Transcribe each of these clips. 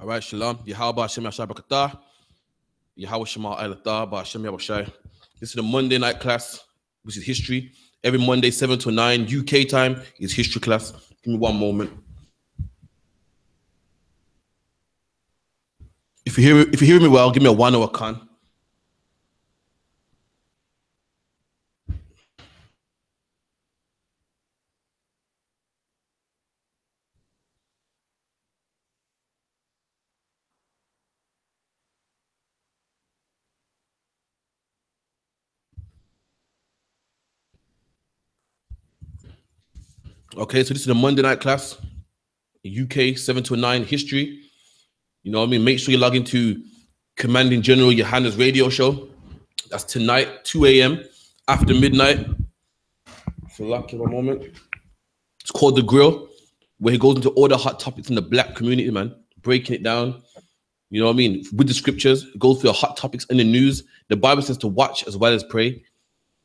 All right, Shalom. Yahweh Hashem Yashai B'Katah. Yahweh Shema Elatah B'Hashem Yahushai. This is the Monday night class, which is history. Every Monday, 7 to 9 UK time is history class. Give me one moment. If you hear me well, give me a 1 or a can. Okay, so this is the Monday night class, UK 7 to 9 history. You know what I mean? Make sure you log into Commanding General Yohanna's radio show. That's tonight, 2 a.m. after midnight. So lucky one moment. It's called The Grill, where he goes into all the hot topics in the black community, man, breaking it down. You know what I mean? With the scriptures, goes through the hot topics in the news. The Bible says to watch as well as pray.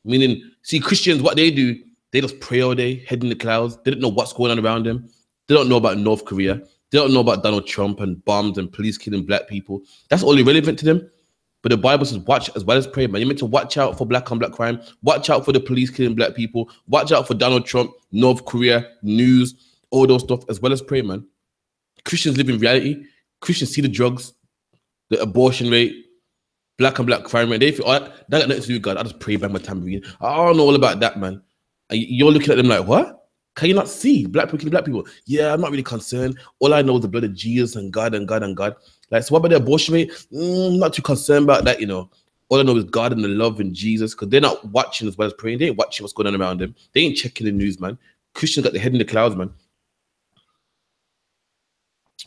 Meaning, see, Christians, what they do, they just pray all day, head in the clouds. They don't know what's going on around them. They don't know about North Korea. They don't know about Donald Trump and bombs and police killing black people. That's all irrelevant to them. But the Bible says watch as well as pray, man. You're meant to watch out for black on black crime. Watch out for the police killing black people. Watch out for Donald Trump, North Korea, news, all those stuff, as well as pray, man. Christians live in reality. Christians see the drugs, the abortion rate, black on black crime rate. They feel, that got nothing to do with God. I just pray by my tambourine. I don't know all about that, man. And you're looking at them like, what? Can you not see black people killing black people? Yeah, I'm not really concerned. All I know is the blood of Jesus and God and God and God. Like, so what about the abortion rate? Not too concerned about that, you know. All I know is God and the love in Jesus, because they're not watching as well as praying. They ain't watching what's going on around them. They ain't checking the news, man. Christians got their head in the clouds, man.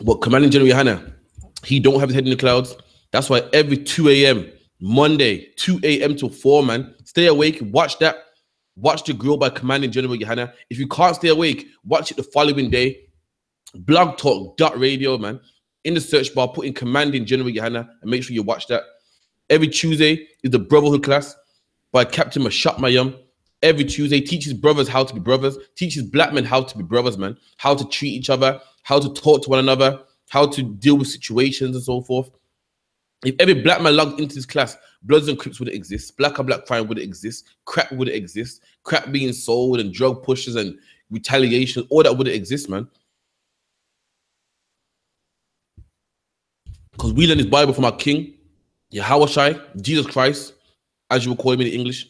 But Commanding General Yohanna, he don't have his head in the clouds. That's why every 2 a.m., Monday, 2 a.m. till 4, man, stay awake, watch that. Watch The Grill by Commanding General Yohanna. If you can't stay awake, watch it the following day. blogtalk.radio, man. In the search bar, put in Commanding General Yohanna and make sure you watch that. Every Tuesday is the Brotherhood class by Captain Mashak Mayam. Every Tuesday teaches brothers how to be brothers, teaches black men how to be brothers, man. How to treat each other, how to talk to one another, how to deal with situations and so forth. If every black man logged into this class, Bloods and Crips wouldn't exist. Black on black crime wouldn't exist. Crack wouldn't exist. Crack being sold and drug pushes and retaliation, all that wouldn't exist, man. Because we learn this Bible from our King, Yahushai, Jesus Christ, as you will call him in English.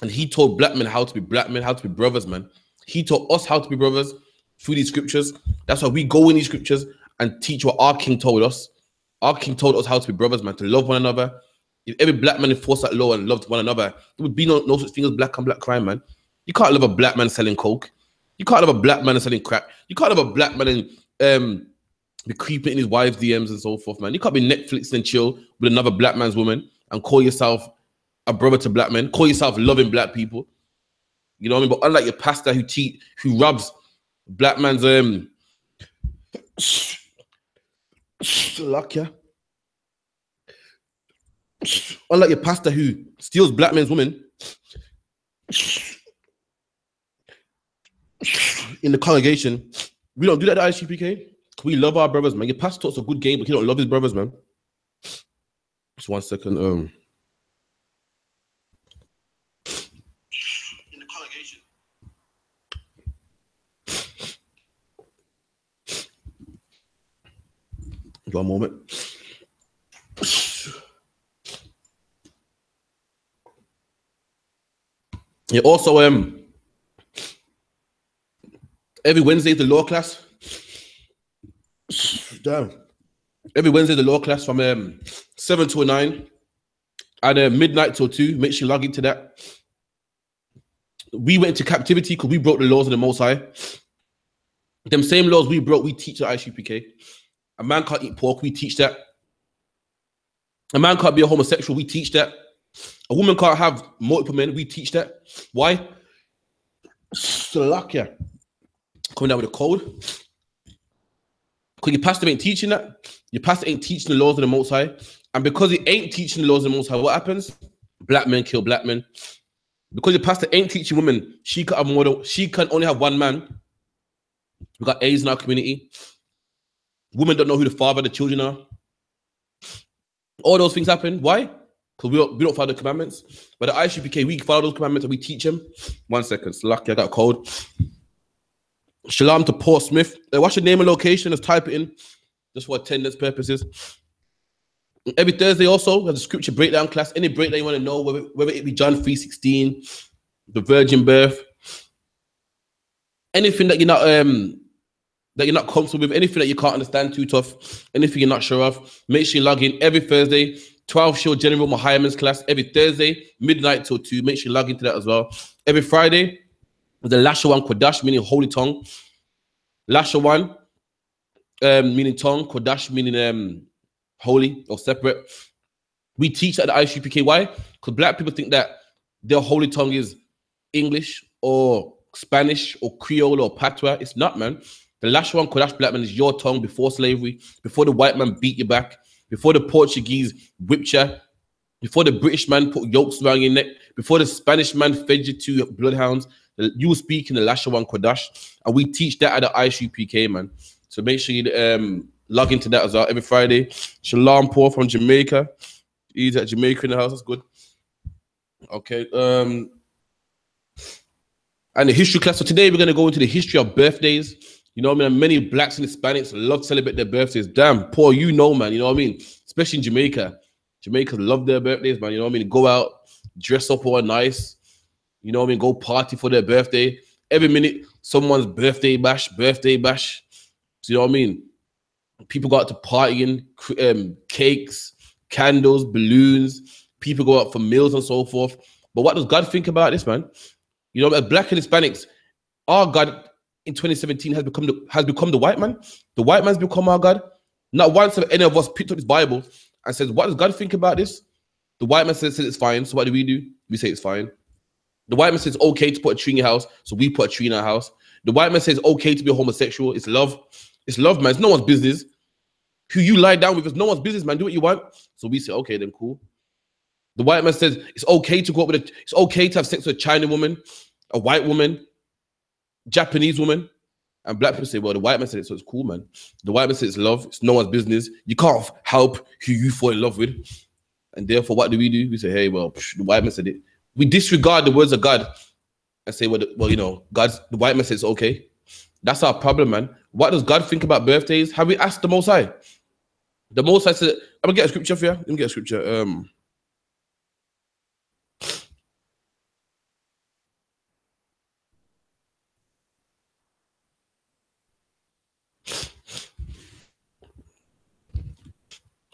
And he told black men how to be black men, how to be brothers, man. He taught us how to be brothers through these scriptures. That's why we go in these scriptures and teach what our King told us. Our King told us how to be brothers, man, to love one another. If every black man enforced that law and loved one another, there would be no such thing as black on black crime, man. You can't love a black man selling coke. You can't love a black man selling crack. You can't love a black man and be creeping in his wife's DMs and so forth, man. You can't be Netflix and chill with another black man's woman and call yourself a brother to black men. Call yourself loving black people. You know what I mean? But unlike your pastor who rubs black man's luck, yeah. Unlike your pastor who steals black men's women in the congregation, we don't do that at I.S.U.P.K. We love our brothers, man. Your pastor talks a good game, but he don't love his brothers, man. Just 1 second. In the congregation. One moment. Yeah, also, every Wednesday the law class. Damn. Every Wednesday the law class from 7 to 9 and midnight till 2. Make sure you log into that. We went into captivity because we broke the laws of the Most High. Them same laws we broke, we teach at I.S.U.P.K. A man can't eat pork, we teach that. A man can't be a homosexual, we teach that. A woman can't have multiple men, we teach that. Why? Slovakia. Coming down with a code. Because your pastor ain't teaching that. Your pastor ain't teaching the laws of the Most High. And because he ain't teaching the laws of the Most High, what happens? Black men kill black men. Because your pastor ain't teaching women, she can only have one man. We got AIDS in our community. Women don't know who the father of the children are. All those things happen. Why? Because we don't follow the commandments. But the I.S.U.P.K, we follow those commandments and we teach them. 1 second. It's lucky I got a code. Shalom to Port Smith. What's your name and location? Let's type it in just for attendance purposes. Every Thursday also, we have the scripture breakdown class. Any breakdown you want to know, whether it be John 3:16, the virgin birth, anything that you're not comfortable with, anything that you can't understand too tough, anything you're not sure of, make sure you log in every Thursday. 12 show General Mahayman's class every Thursday, midnight till 2. Make sure you log into that as well. Every Friday, the Lashawan Kodash, meaning holy tongue. Lashawan, meaning tongue. Kodash, meaning holy or separate. We teach at the I.S.U.P.K. Why? Because black people think that their holy tongue is English or Spanish or Creole or Patois. It's not, man. The Lashawan Kodash black man is your tongue before slavery, before the white man beat you back, before the Portuguese whipped you, before the British man put yokes around your neck, before the Spanish man fed you to bloodhounds. You will speak in the Lashawan Kodash, and we teach that at the I.S.U.P.K, man. So make sure you log into that as well every Friday. Shalom Paul from Jamaica. He's at Jamaica in the house. That's good. Okay. And the history class. So today we're going to go into the history of birthdays. You know what I mean? Many blacks and Hispanics love to celebrate their birthdays. Damn, Paul, you know, man. You know what I mean? Especially in Jamaica. Jamaicans love their birthdays, man. You know what I mean? Go out, dress up all nice. You know what I mean? Go party for their birthday. Every minute, someone's birthday bash. So you know what I mean? People go out to partying, cakes, candles, balloons. People go out for meals and so forth. But what does God think about this, man? You know, as black and Hispanics, our God in 2017 has become the white man. The white man's become our God. Not once have any of us picked up his Bible and said, what does God think about this? The white man says it's fine. So what do? We say it's fine. The white man says it's okay to put a tree in your house. So we put a tree in our house. The white man says it's okay to be a homosexual. It's love. It's love, man. It's no one's business. Who you lie down with is no one's business, man. Do what you want. So we say, okay, then cool. The white man says it's okay to go up with it's okay to have sex with a Chinese woman, a white woman, Japanese woman. And black people say, well, the white man said it, so it's cool, man. The white man said it's love. It's no one's business. You can't help who you fall in love with. And therefore, what do? We say, hey, well, the white man said it. We disregard the words of God and say, well, you know, the white man says it's okay. That's our problem, man. What does God think about birthdays? Have we asked the Most High? The Most High said, I'm going to get a scripture for you. Let me get a scripture.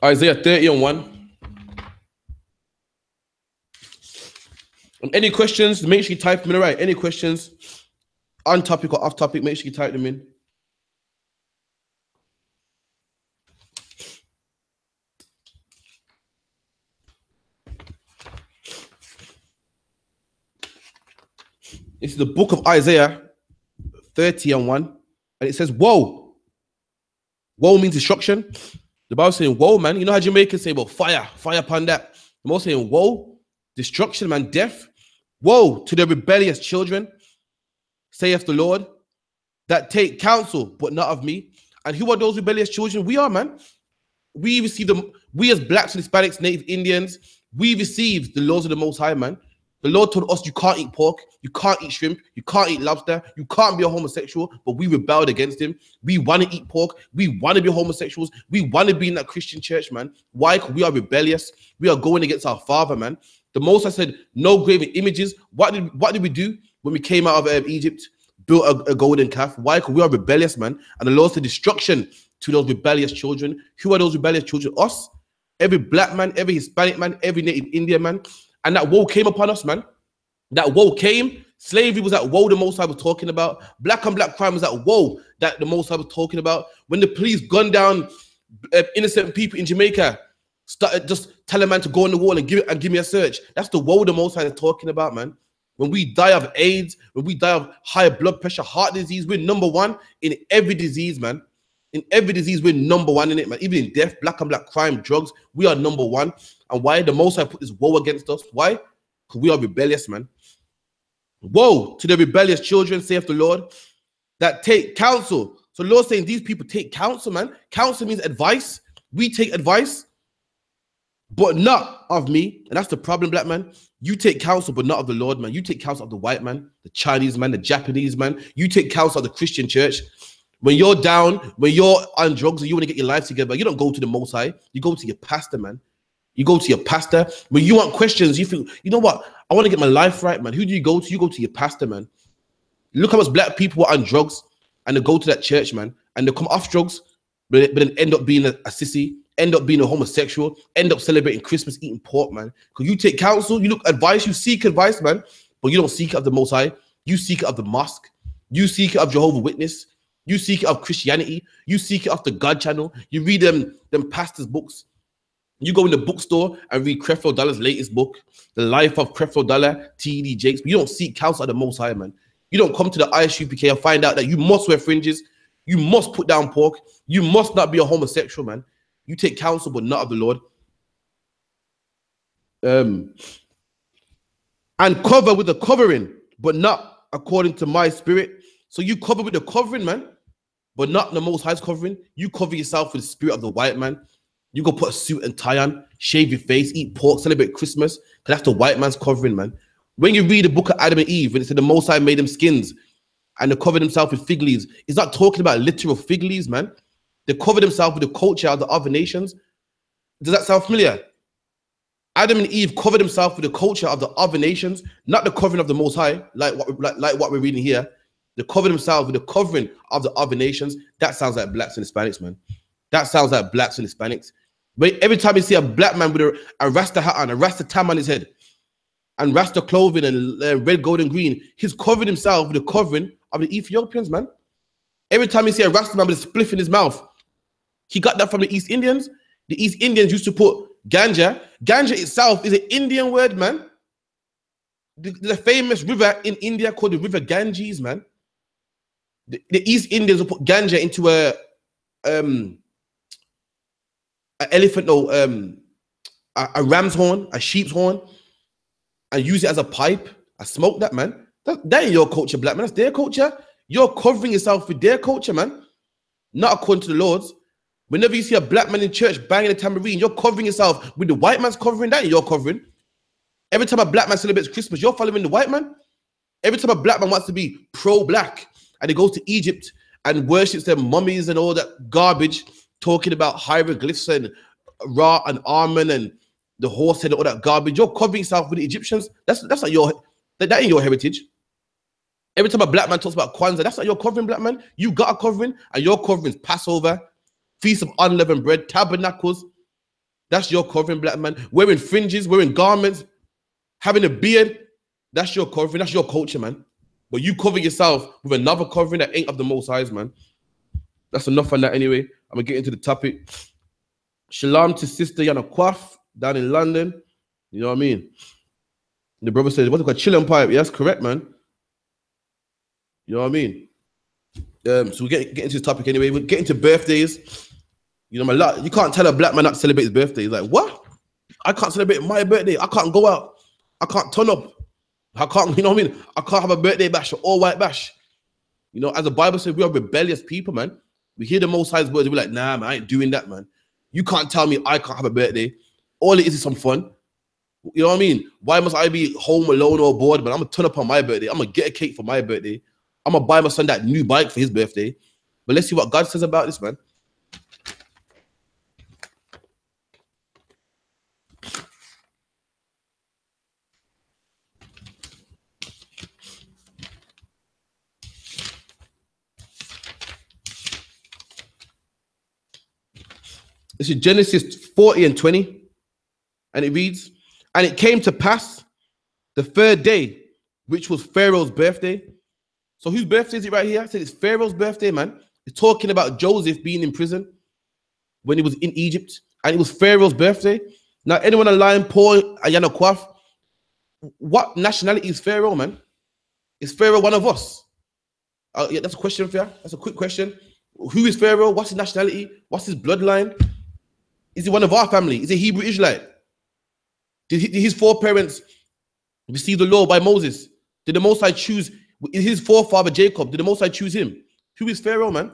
Isaiah 30:1. And any questions, make sure you type them in. Right. Any questions on topic or off topic, make sure you type them in. This is the book of Isaiah 30:1. And it says, woe. Woe means destruction. The Bible saying, woe, man. You know how Jamaicans say, well, fire upon that. The most saying, woe, destruction, man, death. Woe to the rebellious children, saith the Lord, that take counsel, but not of me. And who are those rebellious children? We are, man. We receive them. We as blacks and Hispanics, Native Indians, we receive the laws of the Most High, man. The Lord told us you can't eat pork, you can't eat shrimp, you can't eat lobster, you can't be a homosexual, but we rebelled against him. We want to eat pork, we want to be homosexuals, we want to be in that Christian church, man. Why? Because we are rebellious. We are going against our Father, man. The Most High said, no graven images. What did we do when we came out of Egypt? Built a golden calf. Why? Because we are rebellious, man. And the Lord said destruction to those rebellious children. Who are those rebellious children? Us. Every black man, every Hispanic man, every Native Indian man. And that woe came upon us, man. That woe came. Slavery was that woe the Most High was talking about. Black on black crime was that woe that the Most High was talking about. When the police gunned down innocent people in Jamaica, started just telling a man to go on the wall and give me a search. That's the woe the Most High is talking about, man. When we die of AIDS, when we die of high blood pressure, heart disease, we're number one in every disease, man. In every disease, we're number one in it, man. Even in death, black on black crime, drugs, we are number one. And why? The Most High put this woe against us. Why? Because we are rebellious, man. Woe to the rebellious children, saith the Lord, that take counsel. So the Lord's saying these people take counsel, man. Counsel means advice. We take advice, but not of me. And that's the problem, black man. You take counsel, but not of the Lord, man. You take counsel of the white man, the Chinese man, the Japanese man. You take counsel of the Christian church. When you're down, when you're on drugs and you want to get your life together, you don't go to the Most High. You go to your pastor, man. You go to your pastor. When you want questions, you think, you know what? I want to get my life right, man. Who do you go to? You go to your pastor, man. Look how much black people are on drugs and they go to that church, man, and they come off drugs, but then end up being a sissy, end up being a homosexual, end up celebrating Christmas, eating pork, man. Because you take counsel, you look advice, you seek advice, man, but you don't seek it of the Most High. You seek it of the mosque. You seek it of Jehovah's Witness. You seek it of Christianity. You seek it of the God channel. You read them pastors' books. You go in the bookstore and read Creflo Dollar's latest book, The Life of Creflo Dollar, T.D. Jakes. But you don't seek counsel of the Most High, man. You don't come to the I.S.U.P.K and find out that you must wear fringes. You must put down pork. You must not be a homosexual, man. You take counsel, but not of the Lord. And cover with the covering, but not according to my spirit. So you cover with the covering, man, but not the Most High's covering. You cover yourself with the spirit of the white man. You go put a suit and tie on, shave your face, eat pork, celebrate Christmas, because that's the white man's covering, man. When you read the book of Adam and Eve, and it said the Most High made them skins and they covered themselves with fig leaves, it's not talking about literal fig leaves, man. They covered themselves with the culture of the other nations. Does that sound familiar? Adam and Eve covered themselves with the culture of the other nations, not the covering of the Most High, like what we're reading here. They covered themselves with the covering of the other nations. That sounds like blacks and Hispanics, man. That sounds like blacks and Hispanics. But every time you see a black man with a Rasta hat on, a Rasta tam on his head, and Rasta clothing and red, gold, and green, he's covering himself with the covering of the Ethiopians, man. Every time you see a Rasta man with a spliff in his mouth, he got that from the East Indians. The East Indians used to put ganja. Ganja itself is an Indian word, man. There's a famous river in India called the River Ganges, man. The East Indians will put ganja into an elephant, no, a ram's horn, a sheep's horn, and use it as a pipe. I smoke that, man. That ain't your culture, black man. That's their culture. You're covering yourself with their culture, man. Not according to the Lord's. Whenever you see a black man in church banging a tambourine, you're covering yourself with the white man's covering. That ain't your covering. Every time a black man celebrates Christmas, you're following the white man. Every time a black man wants to be pro-black and he goes to Egypt and worships their mummies and all that garbage, talking about hieroglyphs and Ra and Amen and the horse and all that garbage, you're covering yourself with the Egyptians. That's not your, that ain't your heritage. Every time a black man talks about Kwanzaa, that's not your covering, black man. You got a covering, and your covering is Passover, Feast of Unleavened Bread, Tabernacles. That's your covering, black man. Wearing fringes, wearing garments, having a beard, that's your covering, that's your culture, man. But you cover yourself with another covering that ain't of the Most High's, man. That's enough on that anyway. I'm gonna get into the topic. Shalom to Sister Yana down in London. You know what I mean? The brother says, what's it called? Chillin' pipe. Yeah, that's correct, man. You know what I mean? So we get into this topic anyway. We're getting to birthdays. You know, you can't tell a black man not to celebrate his birthday. He's like, what? I can't celebrate my birthday. I can't go out. I can't turn up. I can't, you know what I mean? I can't have a birthday bash, an all-white bash. You know, as the Bible says, we are rebellious people, man. We hear the Most High's words, we're like, nah, man, I ain't doing that, man. You can't tell me I can't have a birthday. All it is some fun. You know what I mean? Why must I be home alone or bored, man? I'm going to turn up on my birthday. I'm going to get a cake for my birthday. I'm going to buy my son that new bike for his birthday. But let's see what God says about this, man. This is Genesis 40 and 20. And it reads, and it came to pass the third day, which was Pharaoh's birthday. So whose birthday is it right here? I said it's Pharaoh's birthday, man. It's talking about Joseph being in prison when he was in Egypt. And it was Pharaoh's birthday. Now, anyone online, Paul Ayana Kwaf, what nationality is Pharaoh, man? Is Pharaoh one of us? Yeah, that's a question for you. That's a quick question. Who is Pharaoh? What's his nationality? What's his bloodline? Is he one of our family? Is he Hebrew Israelite? Did his foreparents receive the law by Moses? Did the Most High choose, is his forefather Jacob, did the Most High choose him? Who is Pharaoh, man?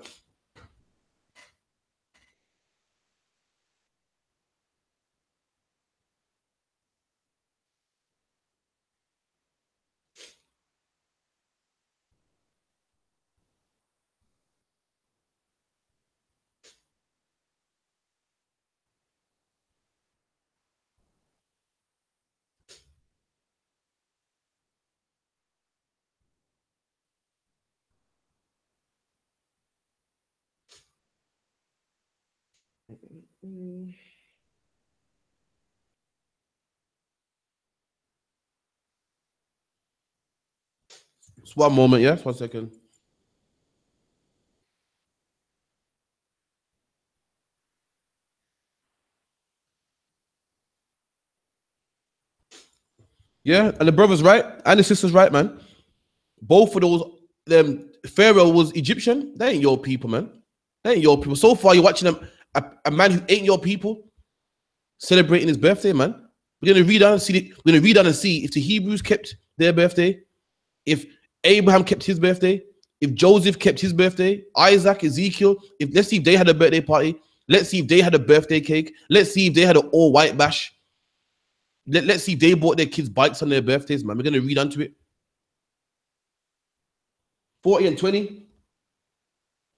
Just one moment, yeah? 1 second. Yeah, and the brother's right, and the sister's right, man. Both of those, Pharaoh was Egyptian. They ain't your people, man. They ain't your people. So far, you're watching a man who ain't your people celebrating his birthday, man. We're gonna read on and see. We're gonna read on and see if the Hebrews kept their birthday, if Abraham kept his birthday, if Joseph kept his birthday, Isaac, Ezekiel. Let's see if they had a birthday party. Let's see if they had a birthday cake. Let's see if they had an all-white bash. Let's see if they bought their kids bikes on their birthdays, man. We're gonna read onto it. 40 and 20.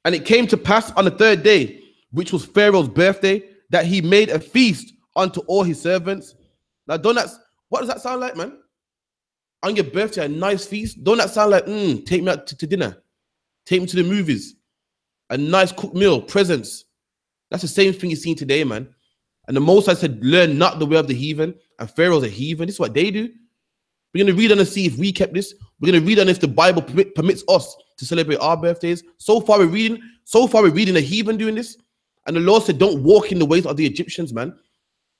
And it came to pass on the third day, which was Pharaoh's birthday, that he made a feast unto all his servants. Now, what does that sound like, man? On your birthday, a nice feast? Don't that sound like, take me out to dinner? Take me to the movies? A nice cooked meal, presents. That's the same thing you're seeing today, man. And the Most High said, learn not the way of the heathen. And Pharaoh's a heathen. This is what they do. We're going to read on and see if we kept this. We're going to read on if the Bible permits us to celebrate our birthdays. So far, we're reading a heathen doing this. And the Lord said, don't walk in the ways of the Egyptians, man.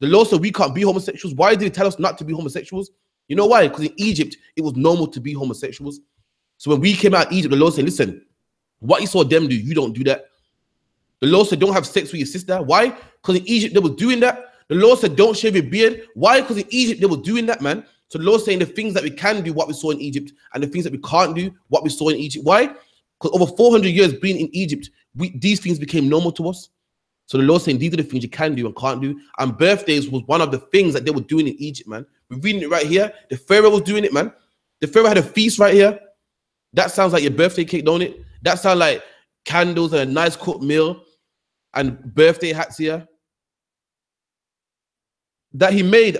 The Lord said we can't be homosexuals. Why did he tell us not to be homosexuals? You know why? Because in Egypt, it was normal to be homosexuals. So when we came out of Egypt, the Lord said, listen, what you saw them do, you don't do that. The Lord said, don't have sex with your sister. Why? Because in Egypt, they were doing that. The Lord said, don't shave your beard. Why? Because in Egypt, they were doing that, man. So the Lord's saying the things that we can do, what we saw in Egypt, and the things that we can't do, what we saw in Egypt. Why? Because over 400 years being in Egypt, these things became normal to us. So the Lord's saying these are the things you can do and can't do. And birthdays was one of the things that they were doing in Egypt, man. We're reading it right here. The Pharaoh was doing it, man. The Pharaoh had a feast right here. That sounds like your birthday cake, don't it? That sounds like candles and a nice cooked meal and birthday hats here. That he made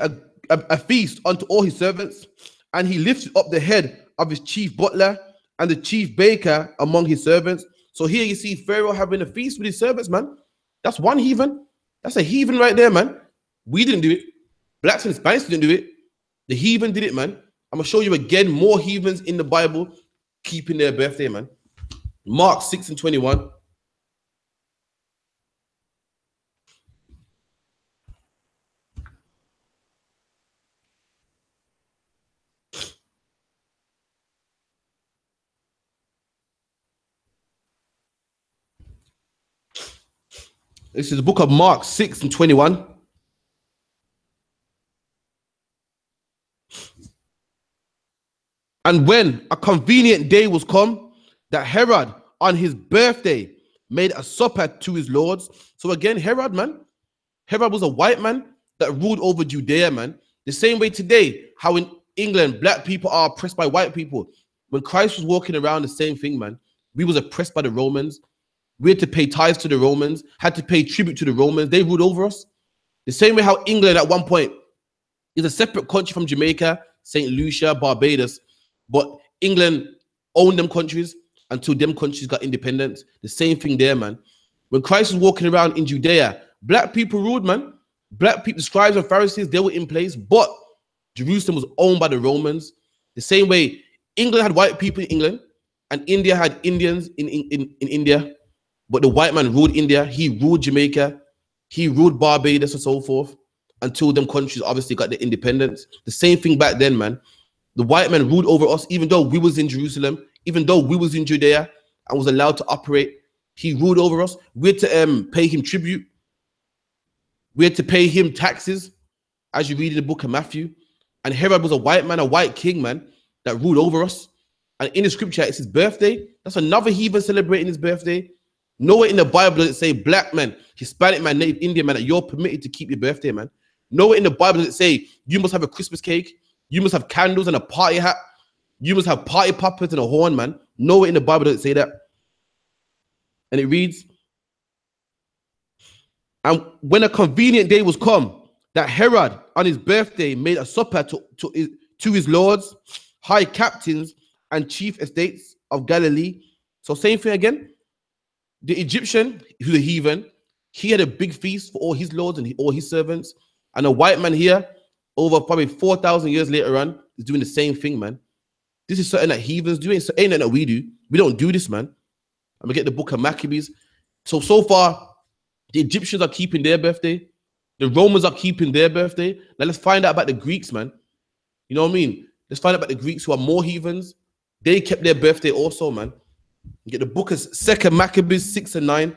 a feast unto all his servants, and he lifted up the head of his chief butler and the chief baker among his servants. So here you see Pharaoh having a feast with his servants, man. That's one heathen. That's a heathen right there, man. We didn't do it. Blacks and Hispanics didn't do it. The heathen did it, man. I'm going to show you again more heathens in the Bible keeping their birthday, man. Mark 6 and 21. This is the book of Mark 6 and 21. And when a convenient day was come, that Herod on his birthday made a supper to his lords. So again, Herod, man. Herod was a white man that ruled over Judea, man. The same way today, how in England, black people are oppressed by white people. When Christ was walking around, the same thing, man. We was oppressed by the Romans. We had to pay tithes to the Romans, had to pay tribute to the Romans. They ruled over us. The same way how England at one point is a separate country from Jamaica, St. Lucia, Barbados. But England owned them countries until them countries got independence. The same thing there, man. When Christ was walking around in Judea, black people ruled, man. Black people, scribes and Pharisees, they were in place. But Jerusalem was owned by the Romans. The same way England had white people in England and India had Indians in India. But the white man ruled India, he ruled Jamaica, he ruled Barbados and so forth until them countries obviously got their independence. The same thing back then, man. The white man ruled over us even though we was in Jerusalem, even though we was in Judea and was allowed to operate. He ruled over us. We had to pay him tribute. We had to pay him taxes, as you read in the book of Matthew. And Herod was a white man, a white king, man, that ruled over us. And in the scripture, it's his birthday. That's another heathen celebrating his birthday. Nowhere in the Bible does it say black man, Hispanic man, Native Indian man, that you're permitted to keep your birthday, man. Nowhere in the Bible does it say you must have a Christmas cake, you must have candles and a party hat, you must have party poppers and a horn, man. Nowhere in the Bible does it say that. And it reads, and when a convenient day was come, that Herod on his birthday made a supper to his lords, high captains, and chief estates of Galilee. So same thing again. The Egyptian, who's a heathen, He had a big feast for all his lords and all his servants. And a white man here, over probably 4,000 years later on, is doing the same thing, man. This is something that heathens do. Ain't nothing that we do. We don't do this, man. I'm gonna get the book of Maccabees. So far, the Egyptians are keeping their birthday. The Romans are keeping their birthday. Now let's find out about the Greeks, man. You know what I mean? Let's find out about the Greeks who are more heathens. They kept their birthday also, man. You get the book of 2 Maccabees 6 and 9.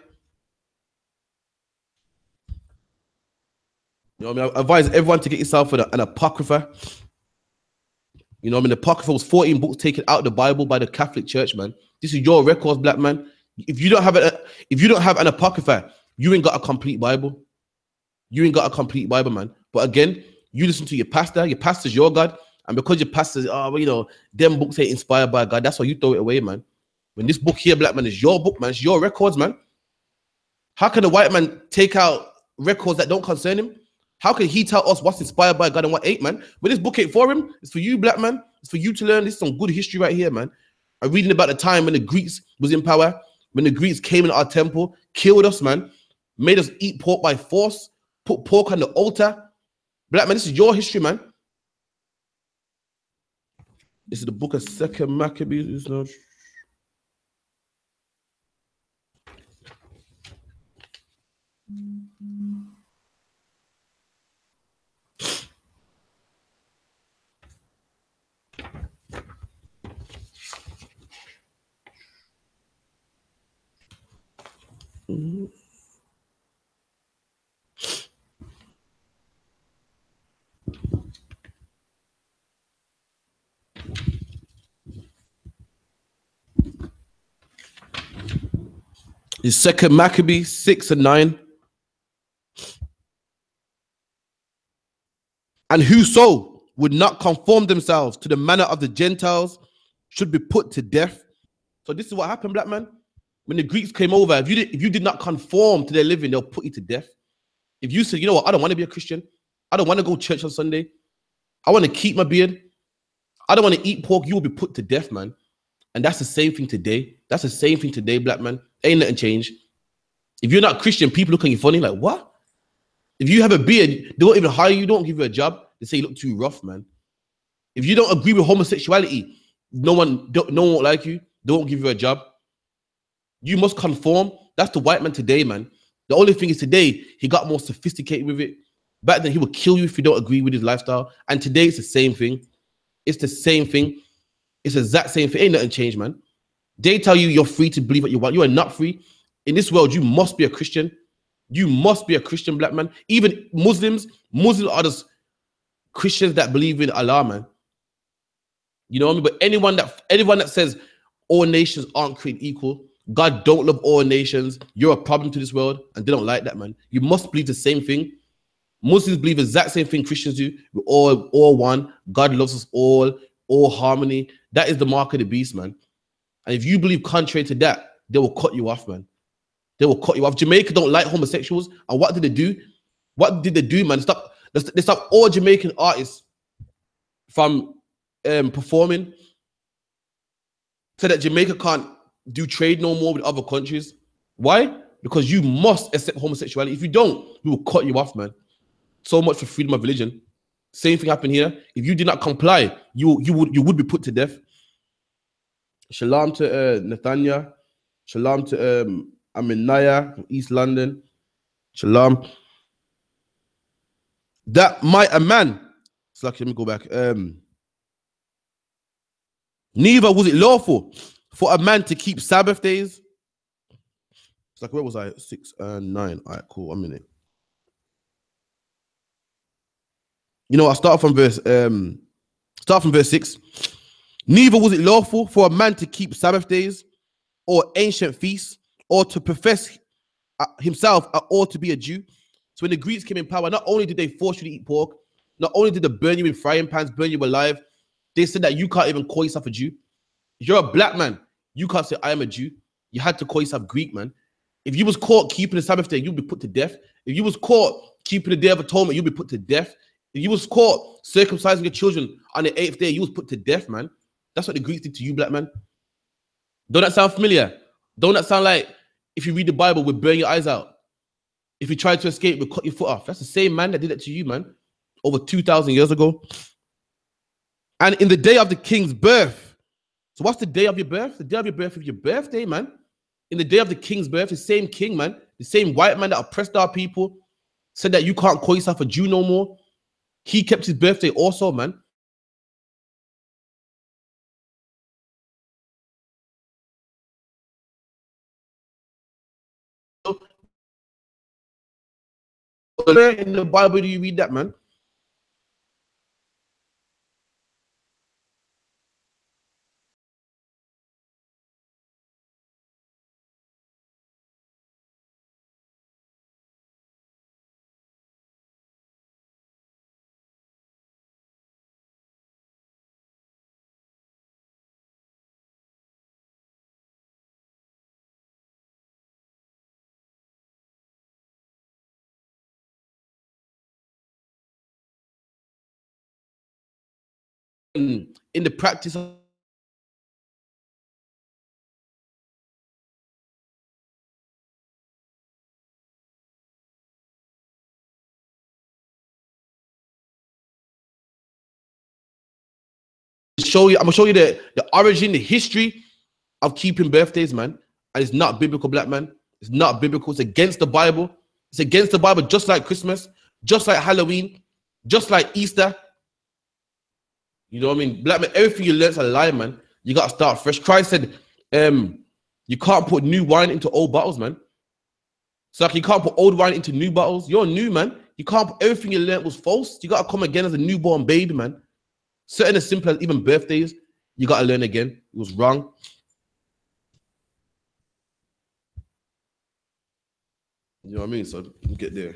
You know what I mean? I advise everyone to get yourself an apocrypha. You know what I mean? The apocrypha was 14 books taken out of the Bible by the Catholic Church, man. This is your records, black man. If you don't have an apocrypha, you ain't got a complete Bible. You ain't got a complete Bible, man. But again, you listen to your pastor. Your pastor's your God. And because your pastor's, you know, them books ain't inspired by God, that's why you throw it away, man. When this book here, black man, is your book, man. It's your records, man. How can a white man take out records that don't concern him? How can he tell us what's inspired by God and what ain't, man? But this book ain't for him. It's for you, black man. It's for you to learn. This is some good history right here, man. I'm reading about the time when the Greeks was in power, when the Greeks came in our temple, killed us, man, made us eat pork by force, put pork on the altar. Black man, this is your history, man. This is the book of 2 Maccabees. It's 2 Maccabees 6 and 9. And whoso would not conform themselves to the manner of the Gentiles should be put to death. So this is what happened, black man. When the Greeks came over, if you did not conform to their living, they'll put you to death. If you said, you know what, I don't want to be a Christian. I don't want to go to church on Sunday. I want to keep my beard. I don't want to eat pork. You will be put to death, man. And that's the same thing today. That's the same thing today, black man. Ain't nothing changed. If you're not Christian, people look at you funny, like, what? If you have a beard, they don't even hire you, don't give you a job. They say you look too rough, man. If you don't agree with homosexuality, no one won't like you. They won't give you a job. You must conform. That's the white man today, man. The only thing is today, he got more sophisticated with it. Back then, he would kill you if you don't agree with his lifestyle. And today, it's the same thing. It's the same thing. It's the exact same thing. Ain't nothing changed, man. They tell you you're free to believe what you want. You are not free. In this world, you must be a Christian. You must be a Christian, black man. Even Muslims are just Christians that believe in Allah, man. You know what I mean? But anyone that says all nations aren't created equal, God don't love all nations, you're a problem to this world, and they don't like that, man. You must believe the same thing. Muslims believe the exact same thing Christians do. We're all one. God loves us all harmony. That is the mark of the beast, man. And if you believe contrary to that, they will cut you off, man. They will cut you off. Jamaica don't like homosexuals. And what did they do? What did they do, man? They stopped all Jamaican artists from performing, so that Jamaica can't do trade no more with other countries. Why? Because you must accept homosexuality. If you don't, we will cut you off, man. So much for freedom of religion. Same thing happened here. If you did not comply, you would be put to death. Shalom to Nathaniel. Shalom to Aminaya from East London. Shalom. That might a man. It's like, let me go back. Neither was it lawful for a man to keep Sabbath days. It's like, where was I? 6 and 9. All right, cool. 1 minute. You know, I'll start from verse 6. Neither was it lawful for a man to keep Sabbath days or ancient feasts or to profess himself or to be a Jew. So when the Greeks came in power, not only did they force you to eat pork, not only did they burn you in frying pans, burn you alive, they said that you can't even call yourself a Jew. If you're a black man, you can't say, I am a Jew. You had to call yourself Greek, man. If you was caught keeping the Sabbath day, you'd be put to death. If you was caught keeping the Day of Atonement, you'd be put to death. If you was caught circumcising your children on the 8th day, you was put to death, man. That's what the Greeks did to you, black man. Don't that sound familiar? Don't that sound like if you read the Bible, we'll burn your eyes out? If you try to escape, we'll cut your foot off. That's the same man that did it to you, man, over 2,000 years ago. And in the day of the king's birth. So what's the day of your birth? The day of your birth is your birthday, man. In the day of the king's birth, the same king, man, the same white man that oppressed our people, said that you can't call yourself a Jew no more. He kept his birthday also, man. Where in the Bible do you read that, man? In the practice of show you, I'm gonna show you the origin, the history of keeping birthdays, man. And it's not biblical, black man. It's not biblical. It's against the Bible. It's against the Bible, just like Christmas, just like Halloween, just like Easter. You know what I mean? Black man, everything you learn's a lie, man. You gotta start fresh. Christ said, you can't put new wine into old bottles, man. So like you can't put old wine into new bottles. You're new, man. You can't put everything you learned was false. You gotta come again as a newborn baby, man. Certain as simple as even birthdays, you gotta learn again. It was wrong. You know what I mean? So you get there.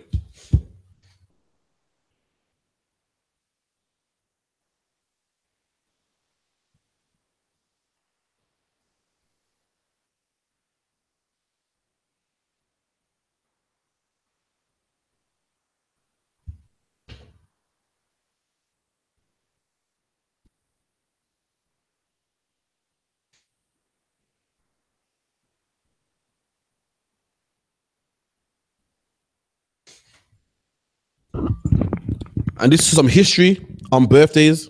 And this is some history on birthdays.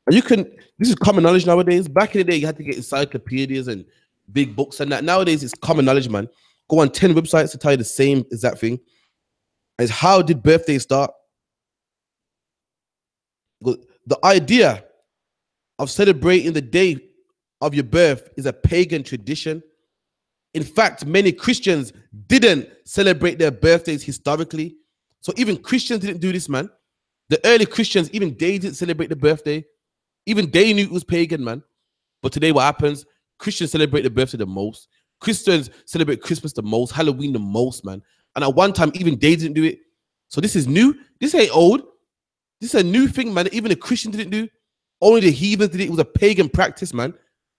And you can, this is common knowledge nowadays. Back in the day, you had to get encyclopedias and big books and that. Nowadays, it's common knowledge, man. Go on 10 websites to tell you the same exact thing. Is how did birthdays start? The idea of celebrating the day of your birth is a pagan tradition. In fact, many Christians didn't celebrate their birthdays historically. So even Christians didn't do this, man. The early Christians, even they didn't celebrate the birthday. Even they knew it was pagan, man. But today what happens? Christians celebrate the birthday the most. Christians celebrate Christmas the most, Halloween the most, man. And at one time, even they didn't do it. So this is new. This ain't old. This is a new thing, man. Even the Christians didn't do. Only the heathens did it. It was a pagan practice, man.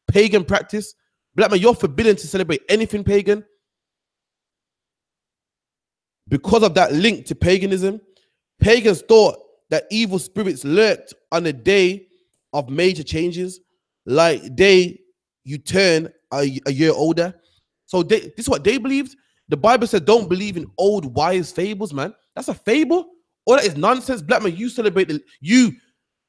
Pagan practice. Black man, you're forbidden to celebrate anything pagan. Because of that link to paganism, pagans thought that evil spirits lurked on the day of major changes, like day you turn a year older. So this is what they believed. The Bible said, don't believe in old wise fables, man. That's a fable. All that is nonsense. Black man, you celebrate, you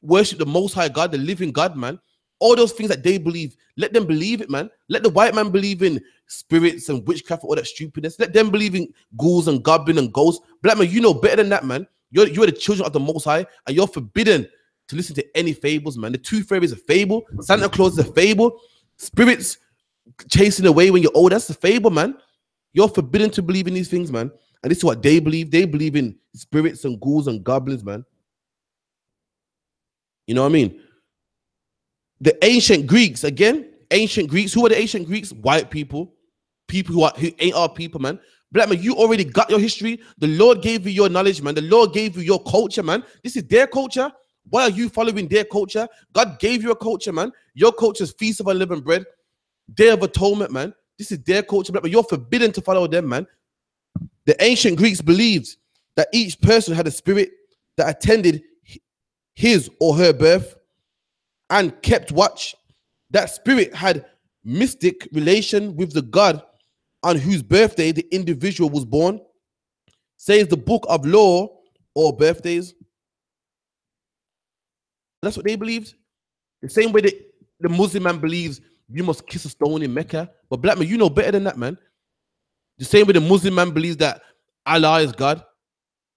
worship the Most High God, the living God, man. All those things that they believe, let them believe it, man. Let the white man believe in spirits and witchcraft, all that stupidness. Let them believe in ghouls and goblin and ghosts. Black man, you know better than that, man. You're the children of the Most High, and you're forbidden to listen to any fables, man. The Tooth Fairy is a fable. Santa Claus is a fable. Spirits chasing away when you're old, that's a fable, man. You're forbidden to believe in these things, man. And this is what they believe. They believe in spirits and ghouls and goblins, man. You know what I mean? The ancient Greeks, again, ancient Greeks. Who are the ancient Greeks? White people. People who ain't our people, man. Black man, you already got your history. The Lord gave you your knowledge, man. The Lord gave you your culture, man. This is their culture. Why are you following their culture? God gave you a culture, man. Your culture is Feast of Unleavened Bread, Day of Atonement, man. This is their culture, but you're forbidden to follow them, man. The ancient Greeks believed that each person had a spirit that attended his or her birth and kept watch. That spirit had mystic relation with the God on whose birthday the individual was born. says the book of law or birthdays. That's what they believed. The same way that the Muslim man believes you must kiss a stone in Mecca. But black man, you know better than that, man. The same way the Muslim man believes that Allah is God,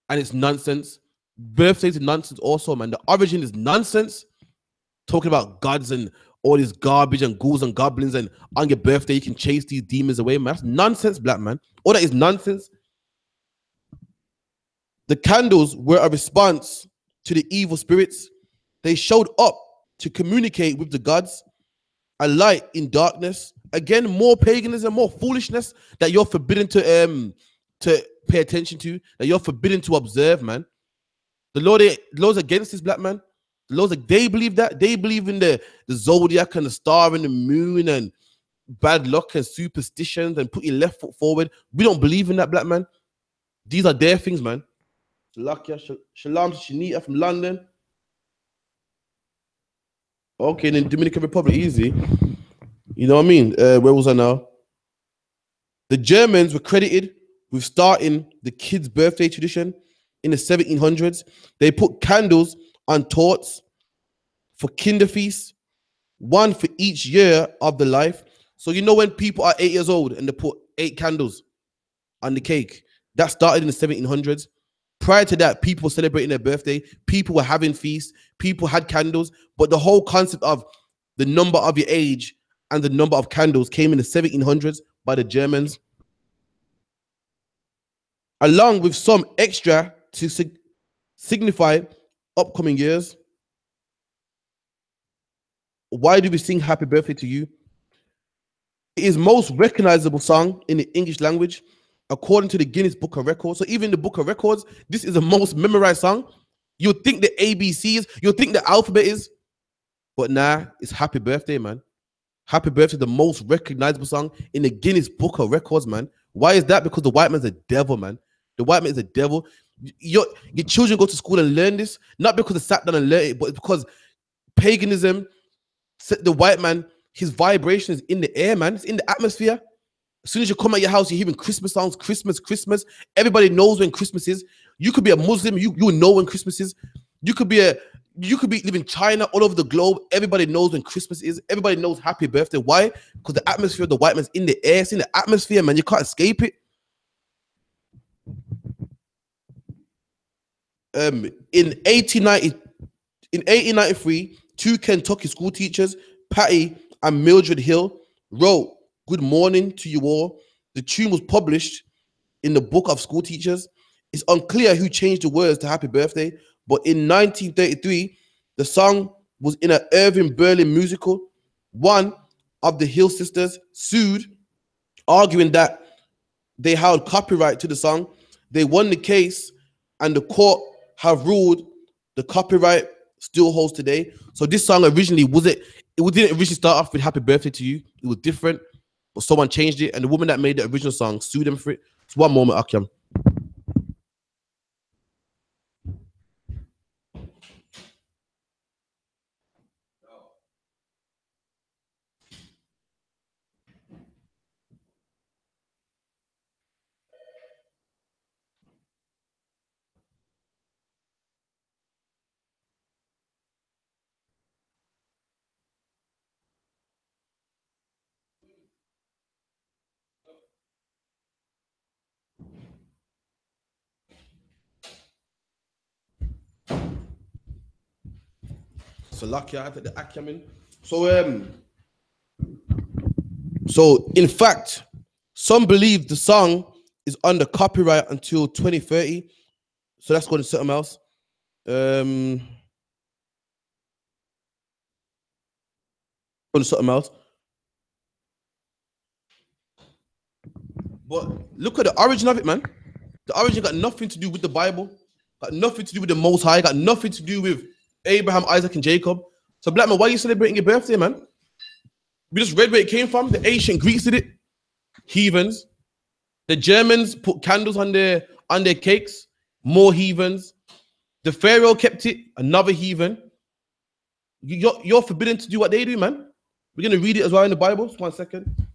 and it's nonsense. Birthdays is nonsense also, man. The origin is nonsense. Talking about gods and all this garbage and ghouls and goblins, and on your birthday you can chase these demons away, man. That's nonsense, black man. All that is nonsense. The candles were a response to the evil spirits. They showed up to communicate with the gods, a light in darkness. Again, more paganism, more foolishness that you're forbidden to pay attention to, that you're forbidden to observe, man. The Lord's against this, black man. The Lord's like, they believe that. They believe in the zodiac and the star and the moon and bad luck and superstitions and put your left foot forward. We don't believe in that, black man. These are their things, man. Shalom, Shanita from London. Okay, in the Dominican Republic, easy. You know what I mean? Where was I now? The Germans were credited with starting the kids' birthday tradition in the 1700s. They put candles on torts for kinder feasts, one for each year of the life. So you know when people are 8 years old and they put 8 candles on the cake, that started in the 1700s. Prior to that, people were celebrating their birthday. People were having feasts. People had candles. But the whole concept of the number of your age and the number of candles came in the 1700s by the Germans, along with some extra to signify upcoming years. Why do we sing happy birthday to you? It is most recognizable song in the English language, according to the Guinness Book of Records. So even the Book of Records, this is the most memorized song. You'll think the ABC is, you'll think the alphabet is, but nah, it's happy birthday, man. Happy birthday, the most recognizable song in the Guinness Book of Records, man. Why is that? Because the white man's a devil, man. The white man is a devil. Your children go to school and learn this, not because they sat down and learned it, but because paganism, the white man, his vibration is in the air, man. It's in the atmosphere. As soon as you come out your house, you're hearing Christmas songs, Christmas, Christmas. Everybody knows when Christmas is. You could be a Muslim, you will know when Christmas is. You could be live in China, all over the globe. Everybody knows when Christmas is. Everybody knows happy birthday. Why? Because the atmosphere of the white man's in the air. It's in the atmosphere, man. You can't escape it. In 1893, 2 Kentucky school teachers, Patty and Mildred Hill, wrote "Good Morning to You All." The tune was published in the Book of School Teachers. It's unclear who changed the words to Happy Birthday, but in 1933, the song was in an Irving Berlin musical. One of the Hill sisters sued, arguing that they held copyright to the song. They won the case, and the court have ruled the copyright still holds today. So this song originally didn't originally start off with "Happy Birthday to You." It was different, but someone changed it, and the woman that made the original song sued them for it. It's one moment, Akyam. So lucky I had the Akyam in. So in fact, some believe the song is under copyright until 2030. So that's going to something else. Going to something else. But look at the origin of it, man. The origin got nothing to do with the Bible, got nothing to do with the Most High, got nothing to do with Abraham, Isaac, and Jacob. So black man, why are you celebrating your birthday, man? We just read where it came from. The ancient Greeks did it. Heathens. The Germans put candles on their cakes. More heathens. The Pharaoh kept it. Another heathen. You're forbidden to do what they do, man. We're gonna read it as well in the Bible. Just 1 second.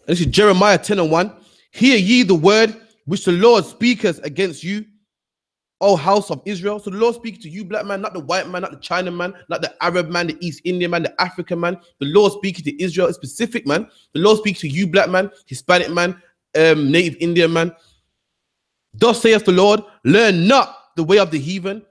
This is Jeremiah 10:1. Hear ye the word which the Lord speaketh against you, O house of Israel. So the Lord speaks to you, black man, not the white man, not the China man, not the Arab man, the East Indian man, the African man. The Lord speaks to Israel, a specific man. The Lord speaks to you, black man, Hispanic man, Native Indian man. Thus saith the Lord, learn not the way of the heathen.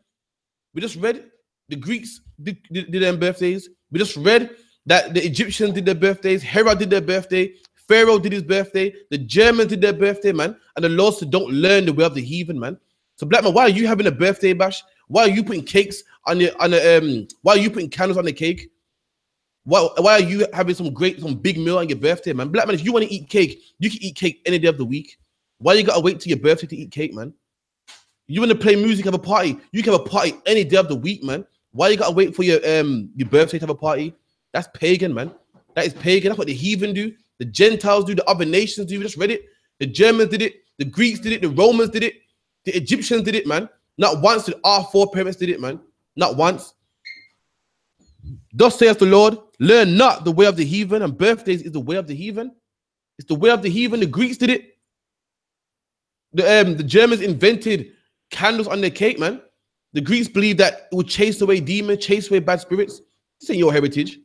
We just read the Greeks did their birthdays. We just read that the Egyptians did their birthdays. Herod did their birthday. Pharaoh did his birthday. The Germans did their birthday, man. And the Lord said, don't learn the way of the heathen, man. So, black man, why are you having a birthday bash? Why are you putting cakes on the why are you putting candles on the cake? Why are you having some big meal on your birthday, man? Black man, if you want to eat cake, you can eat cake any day of the week. Why you gotta wait till your birthday to eat cake, man? You want to play music, have a party, you can have a party any day of the week, man. Why you gotta wait for your birthday to have a party? That's pagan, man. That is pagan. That's what the heathen do. The Gentiles do. The other nations do. We just read it. The Germans did it. The Greeks did it. The Romans did it. The Egyptians did it, man. Not once did our foreparents did it, man. Not once. Thus saith the Lord, learn not the way of the heathen. And birthdays is the way of the heathen. It's the way of the heathen. The Greeks did it. The Germans invented candles on their cake, man. The Greeks believed that it would chase away demons, chase away bad spirits. This ain't your heritage.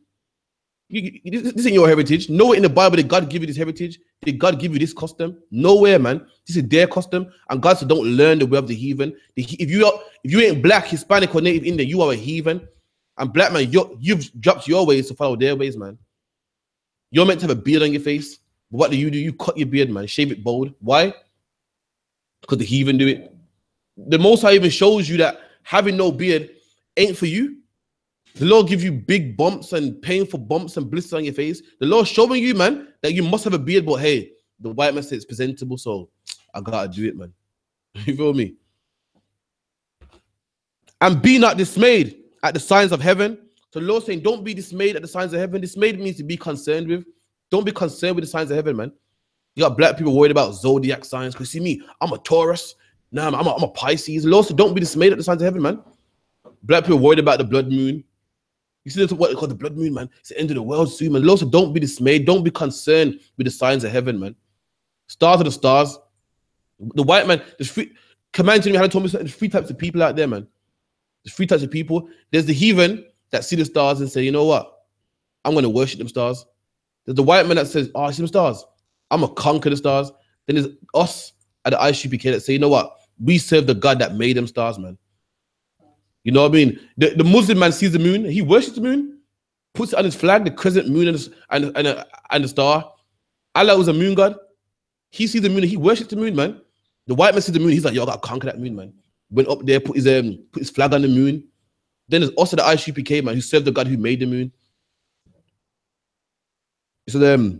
This ain't your heritage. Nowhere in the Bible did God give you this heritage. Did God give you this custom? Nowhere, man. This is their custom. And God said, don't learn the way of the heathen. If you ain't black, Hispanic, or Native Indian, you are a heathen. And black man, you've dropped your ways to follow their ways, man. You're meant to have a beard on your face. But what do? You cut your beard, man. Shave it bald. Why? Because the heathen do it. The Most High even shows you that having no beard ain't for you. The Lord gives you big bumps and painful bumps and blisters on your face. The Lord's showing you, man, that you must have a beard, but hey, the white man says it's presentable, so I gotta do it, man. You feel me? And be not dismayed at the signs of heaven. So the Lord's saying, don't be dismayed at the signs of heaven. Dismayed means to be concerned with. Don't be concerned with the signs of heaven, man. You got black people worried about zodiac signs. Because see me, I'm a Taurus. Nah, I'm a Pisces. The Lord said, don't be dismayed at the signs of heaven, man. Black people worried about the blood moon. You see what they call the blood moon, man. It's the end of the world soon, man. The Lord said, don't be dismayed. Don't be concerned with the signs of heaven, man. Stars are the stars. The white man, there's three, command to me, told me there's three types of people out there, man. There's three types of people. There's the heathen that see the stars and say, you know what? I'm going to worship them stars. There's the white man that says, oh, I see them stars. I'm going to conquer the stars. Then there's us at the I.S.U.P.K that say, you know what? We serve the God that made them stars, man. You know what I mean? The Muslim man sees the moon, he worships the moon, puts it on his flag, the crescent moon and the star. Allah was a moon god. He sees the moon and he worships the moon, man. The white man sees the moon, he's like, yo, I gotta conquer that moon, man. Went up there, put his flag on the moon. Then there's also the I.S.U.P.K, man, who served the God who made the moon. So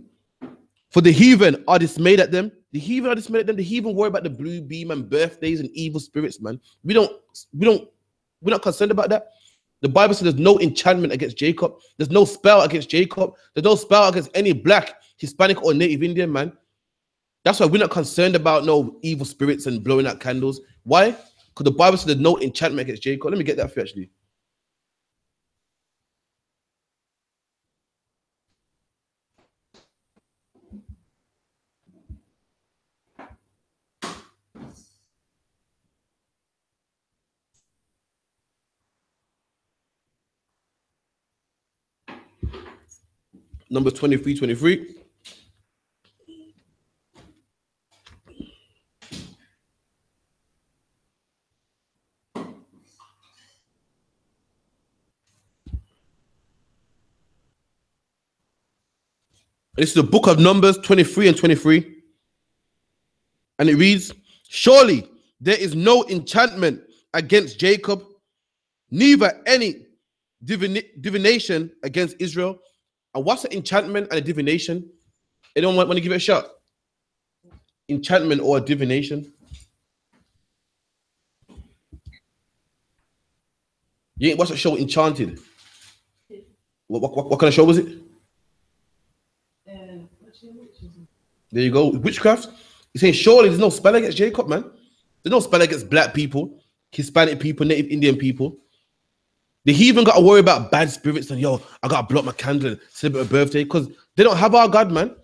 for the heathen are dismayed at them. The heathen are dismayed at them. The heathen worry about the blue beam and birthdays and evil spirits, man. We're not concerned about that. The Bible says there's no enchantment against Jacob. There's no spell against Jacob. There's no spell against any black, Hispanic, or Native Indian, man. That's why we're not concerned about no evil spirits and blowing out candles. Why? Because the Bible says there's no enchantment against Jacob. Let me get that for you, actually. Numbers 23:23. This is the book of Numbers 23 and 23. And it reads, surely there is no enchantment against Jacob, neither any divination against Israel. And what's an enchantment and a divination? Anyone want to give it a shot? Enchantment or divination? You ain't watched the show Enchanted? What kind of show was it? There you go. Witchcraft. He's saying surely there's no spell against Jacob, man. There's no spell against black people, Hispanic people, Native Indian people. The heathen got to worry about bad spirits and yo, I got to blow up my candle and celebrate a birthday because they don't have our God, man.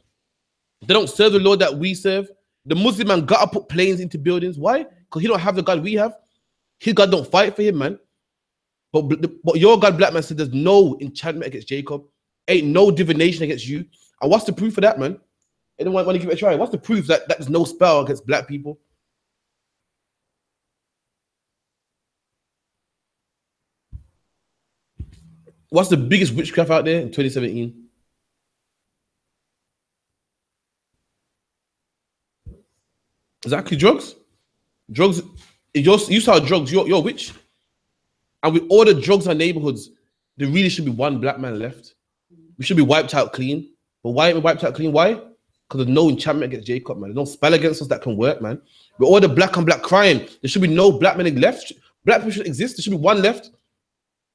They don't serve the Lord that we serve. The Muslim man gotta put planes into buildings. Why? Because he don't have the God we have. His God don't fight for him, man. But your God, black man, said there's no enchantment against Jacob. Ain't no divination against you. And what's the proof of that, man? Anyone want to give it a try? What's the proof that there's no spell against black people? What's the biggest witchcraft out there in 2017? Exactly, drugs. Drugs. You saw drugs. You're a witch. And with all the drugs in our neighborhoods, there really should be one black man left. We should be wiped out clean. But why ain't we wiped out clean? Why? Because there's no enchantment against Jacob, man. There's no spell against us that can work, man. With all the black on black crime, there should be no black men left. Black people should exist. There should be one left.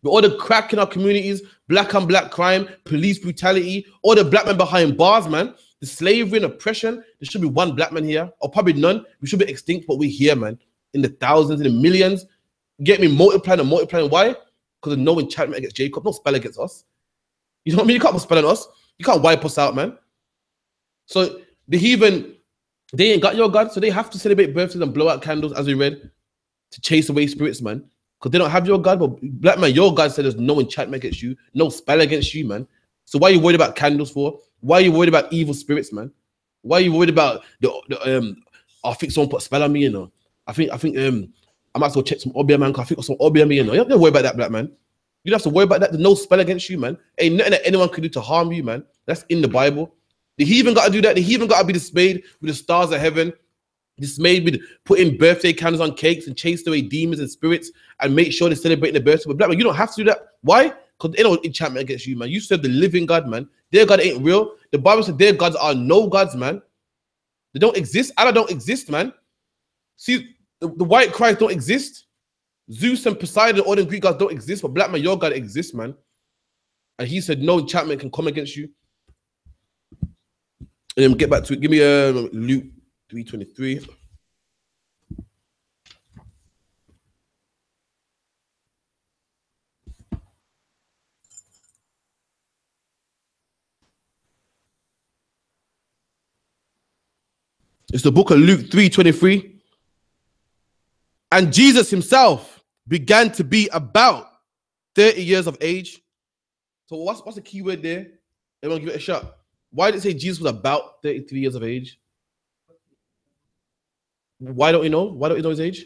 With all the crack in our communities, black on black crime, police brutality, all the black men behind bars, man, the slavery and oppression, there should be one black man here, or probably none. We should be extinct, but we're here, man. In the thousands, in the millions. Get me multiplying and multiplying. Why? Because there's no enchantment against Jacob, no spell against us. You know what I mean? You can't put spell on us. You can't wipe us out, man. So the heathen, they ain't got your God, so they have to celebrate birthdays and blow out candles, as we read, to chase away spirits, man. Because they don't have your God, but black man, your God said there's no enchantment against you, no spell against you, man. So why are you worried about candles for? Why are you worried about evil spirits, man? Why are you worried about I think someone put a spell on me, you know? I think I might as well check some obia, man, because I think some obia me, you know. You don't have to worry about that, black man. You don't have to worry about that. There's no spell against you, man. Ain't nothing that anyone can do to harm you, man. That's in the Bible. The heathen got to do that. The heathen got to be dismayed with the stars of heaven, dismayed with putting birthday candles on cakes and chased away demons and spirits and make sure they're celebrating the birthday. But black man, you don't have to do that. Why? Because ain't no enchantment against you, man. You serve the living God, man. Their God ain't real. The Bible said their gods are no gods, man. They don't exist. Allah don't exist, man. See, the white Christ don't exist. Zeus and Poseidon, all the Greek gods don't exist, but black man, your God exists, man. And he said no enchantment can come against you. And then get back to it. Give me Luke 3:23. It's the book of Luke 3:23. And Jesus himself began to be about 30 years of age. So what's the key word there? Everyone give it a shot. Why did it say Jesus was about 33 years of age? Why don't you know? Why don't you know his age?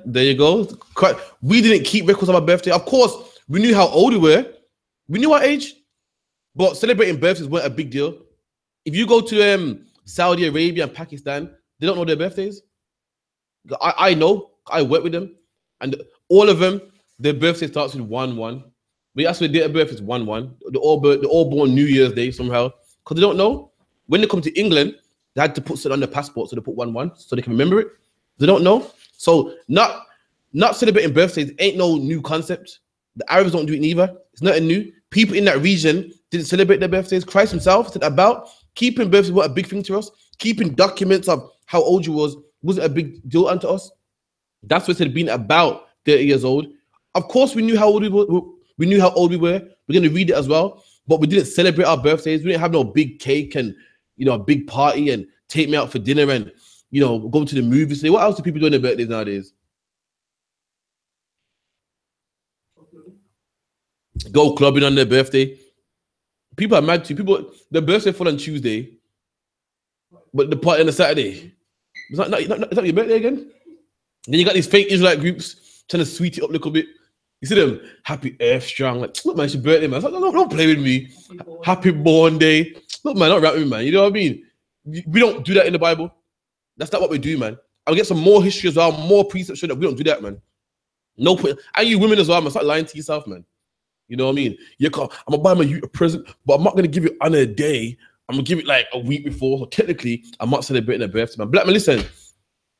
There you go. We didn't keep records of our birthday. Of course, we knew how old we were. We knew our age. But celebrating birthdays weren't a big deal. If you go to Saudi Arabia and Pakistan, they don't know their birthdays. I know. I work with them. And all of them, their birthday starts with 1-1. But that's their date of birth is 1-1. They're all born New Year's Day somehow. Because they don't know. When they come to England, they had to put something on their passport, so they put 1-1 so they can remember it. They don't know. So not celebrating birthdays ain't no new concept. The Arabs don't do it neither. It's nothing new. People in that region didn't celebrate their birthdays. Christ himself said about keeping birthdays was a big thing to us. Keeping documents of how old you wasn't a big deal unto us. That's what it said being about 30 years old. Of course, we knew how old we were. We knew how old we were. We're going to read it as well. But we didn't celebrate our birthdays. We didn't have no big cake and, you know, a big party and take me out for dinner and, you know, go to the movies. What else do people do on their birthdays nowadays? Go clubbing on their birthday. People are mad too. Their birthday fall on Tuesday, but the party on a Saturday. Is that your birthday again? Then you got these fake Israelite groups trying to sweet it up a little bit. You see them, happy Earth strong. Like, look, man, it's your birthday, man. Like, don't play with me. Happy born day. Look, man, don't rap with me, man. You know what I mean? We don't do that in the Bible. That's not what we do, man. I'll get some more history as well, more precepts show that we don't do that, man. No point. And you women as well, man. Start lying to yourself, man. You know what I mean? I'm gonna buy my youth a present, but I'm not gonna give it on a day. I'm gonna give it like a week before. So technically, I'm not celebrating their birthday, man. Black man, listen.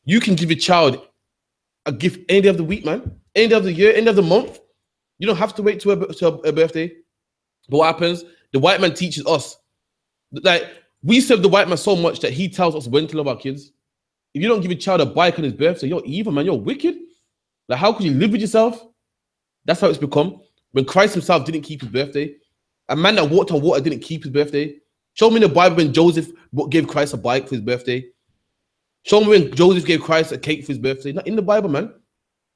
You can give your child a gift any day of the week, man. Any day of the year, any day of the month. You don't have to wait to a birthday. But what happens? The white man teaches us. Like, we serve the white man so much that he tells us when to love our kids. If you don't give your child a bike on his birthday, you're evil, man. You're wicked. Like, how could you live with yourself? That's how it's become. When Christ himself didn't keep his birthday, a man that walked on water didn't keep his birthday. Show me in the Bible when Joseph gave Christ a bike for his birthday. Show me when Joseph gave Christ a cake for his birthday. Not in the Bible, man.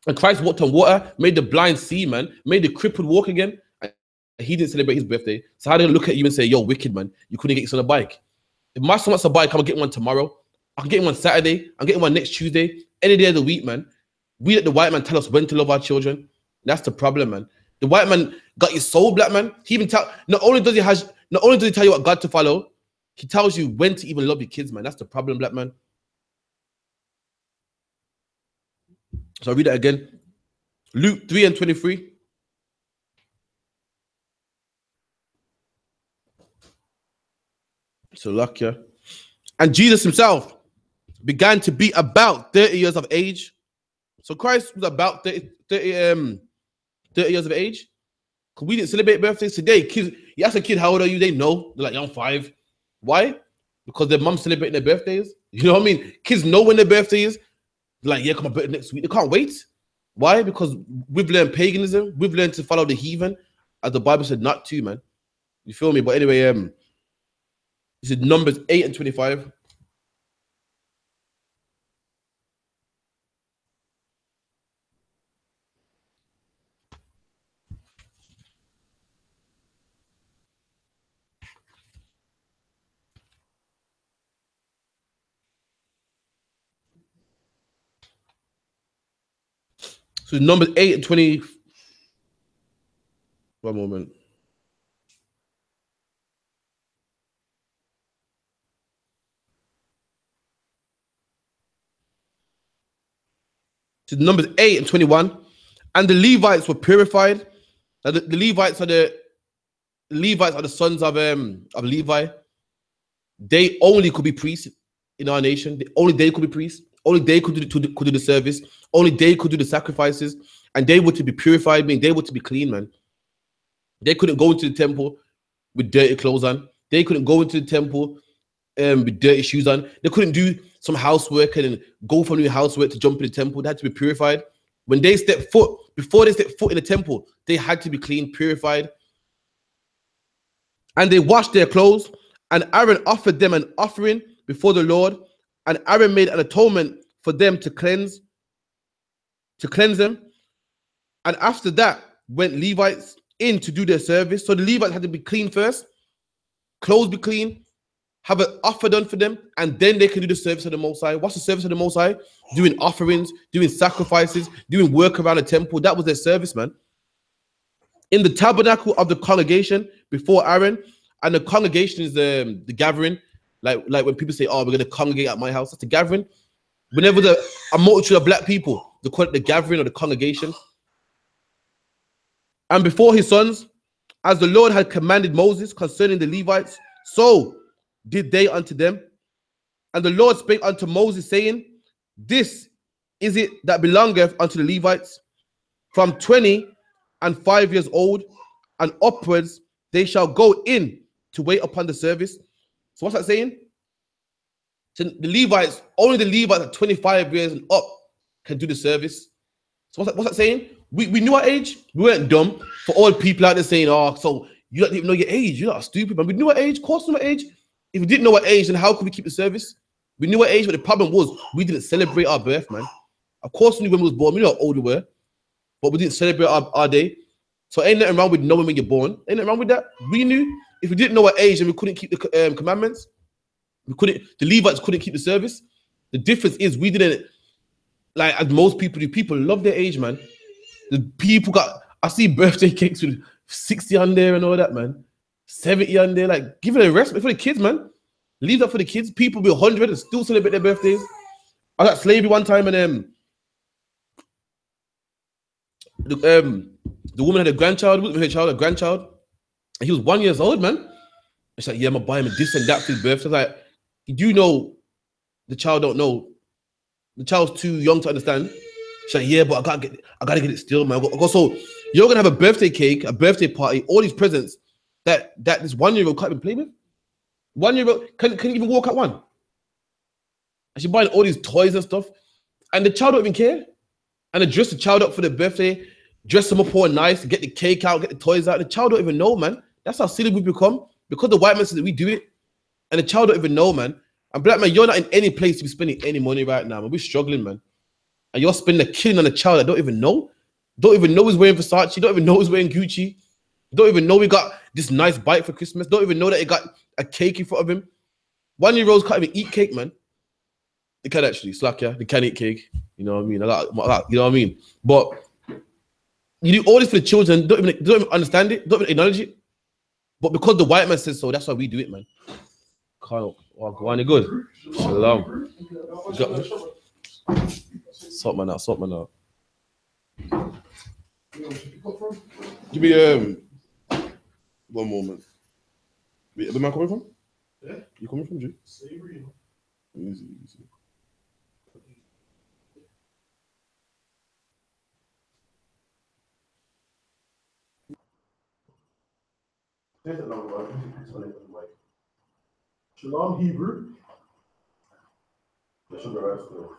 And Christ walked on water, made the blind see, man, made the crippled walk again. And he didn't celebrate his birthday. So how do they look at you and say, yo, wicked, man, you couldn't get your son a bike? If my son wants a bike, I'm gonna get one tomorrow. I can get one Saturday. I'm getting one next Tuesday. Any day of the week, man. We let the white man tell us when to love our children. That's the problem, man. The white man got your soul, black man. He even not only does he tell you what God to follow, he tells you when to even love your kids, man. That's the problem, black man. So I'll read that again. Luke 3:23. So luck, yeah. And Jesus himself began to be about 30 years of age. So Christ was about 30 years of age. Because we didn't celebrate birthdays today. Kids, you ask a kid, how old are you? They know. They're like, I'm 5. Why? Because their mom celebrating their birthdays. You know what I mean? Kids know when their birthday is. They're like, yeah, come on, birthday next week. They can't wait. Why? Because we've learned paganism. We've learned to follow the heathen, as the Bible said not to, man. You feel me? But anyway, this is Numbers 8:25. So Numbers 8:20. One moment. So Numbers 8:21. And the Levites were purified. Now the Levites are the sons of Levi. They only could be priests in our nation. Only they could be priests. Only they could do the service. Only they could do the sacrifices. And they were to be purified, meaning they were to be clean, man. They couldn't go into the temple with dirty clothes on. They couldn't go into the temple with dirty shoes on. They couldn't do some housework and then go from doing housework to jump in the temple. They had to be purified. When they stepped foot, before they stepped foot in the temple, they had to be clean, purified. And they washed their clothes. And Aaron offered them an offering before the Lord. And Aaron made an atonement for them to cleanse them. And after that went Levites in to do their service. So the Levites had to be clean first, clothes be clean, have an offer done for them, and then they can do the service of the Most High. What's the service of the Most High? Doing offerings, doing sacrifices, doing work around the temple. That was their service, man. In the tabernacle of the congregation before Aaron, and the congregation is the gathering. Like when people say, oh, we're going to congregate at my house. That's the gathering. Whenever a multitude of black people, they call it the gathering or the congregation. And before his sons, as the Lord had commanded Moses concerning the Levites, so did they unto them. And the Lord spake unto Moses, saying, this is it that belongeth unto the Levites. From 20 and 5 years old and upwards, they shall go in to wait upon the service. So what's that saying? So the Levites, only the Levites at 25 years and up can do the service. So what's that saying? We knew our age. We weren't dumb. For all people out there saying, oh, so you don't even know your age. You're not stupid, man. We knew our age. Of course, we knew our age. If we didn't know our age, then how could we keep the service? We knew our age, but the problem was we didn't celebrate our birth, man. Of course, we knew when we was born. We knew how old we were, but we didn't celebrate our day. So ain't nothing wrong with knowing when you're born. Ain't nothing wrong with that. We knew if we didn't know our age and we couldn't keep the commandments, the Levites couldn't keep the service. The difference is we didn't, like as most people do, people love their age, man. The people I see birthday cakes with 60 on there and all that, man. 70 on there, like give it a respect for the kids, man. Leave that for the kids. People be 100 and still celebrate their birthdays. I was at slavery one time and the woman had a grandchild, a grandchild, and he was 1 year old, man. It's like, yeah, I'm gonna buy him this and that for his birthday. Like, you know, the child don't know. The child's too young to understand. She's like, yeah, but I gotta get it still, man. So you're gonna have a birthday cake, a birthday party, all these presents that this 1 year old can't even play with. 1 year old can even walk at one. And she's buying all these toys and stuff, and the child don't even care. And they dress the child up for the birthday, dress them up all nice, get the cake out, get the toys out. The child don't even know, man. That's how silly we become. Because the white man says that we do it, And the child don't even know, man. And black man, you're not in any place to be spending any money right now, man. We're struggling, man. And you're spending a killing on a child that don't even know. Don't even know he's wearing Versace. Don't even know he's wearing Gucci. Don't even know he got this nice bike for Christmas. Don't even know that he got a cake in front of him. 1-year-olds can't even eat cake, man. They can actually, slack, yeah. They can eat cake. You know what I mean? You know what I mean? But you do all this for the children, don't even understand it, don't even acknowledge it. But because the white man says so, that's why we do it, man. Kyle, go on, good. Shalom. Sort man out. Give me 1 moment. Where am I coming from? Yeah. You coming from, G? Savory. Easy. Shalom Hebrew. There should be right still.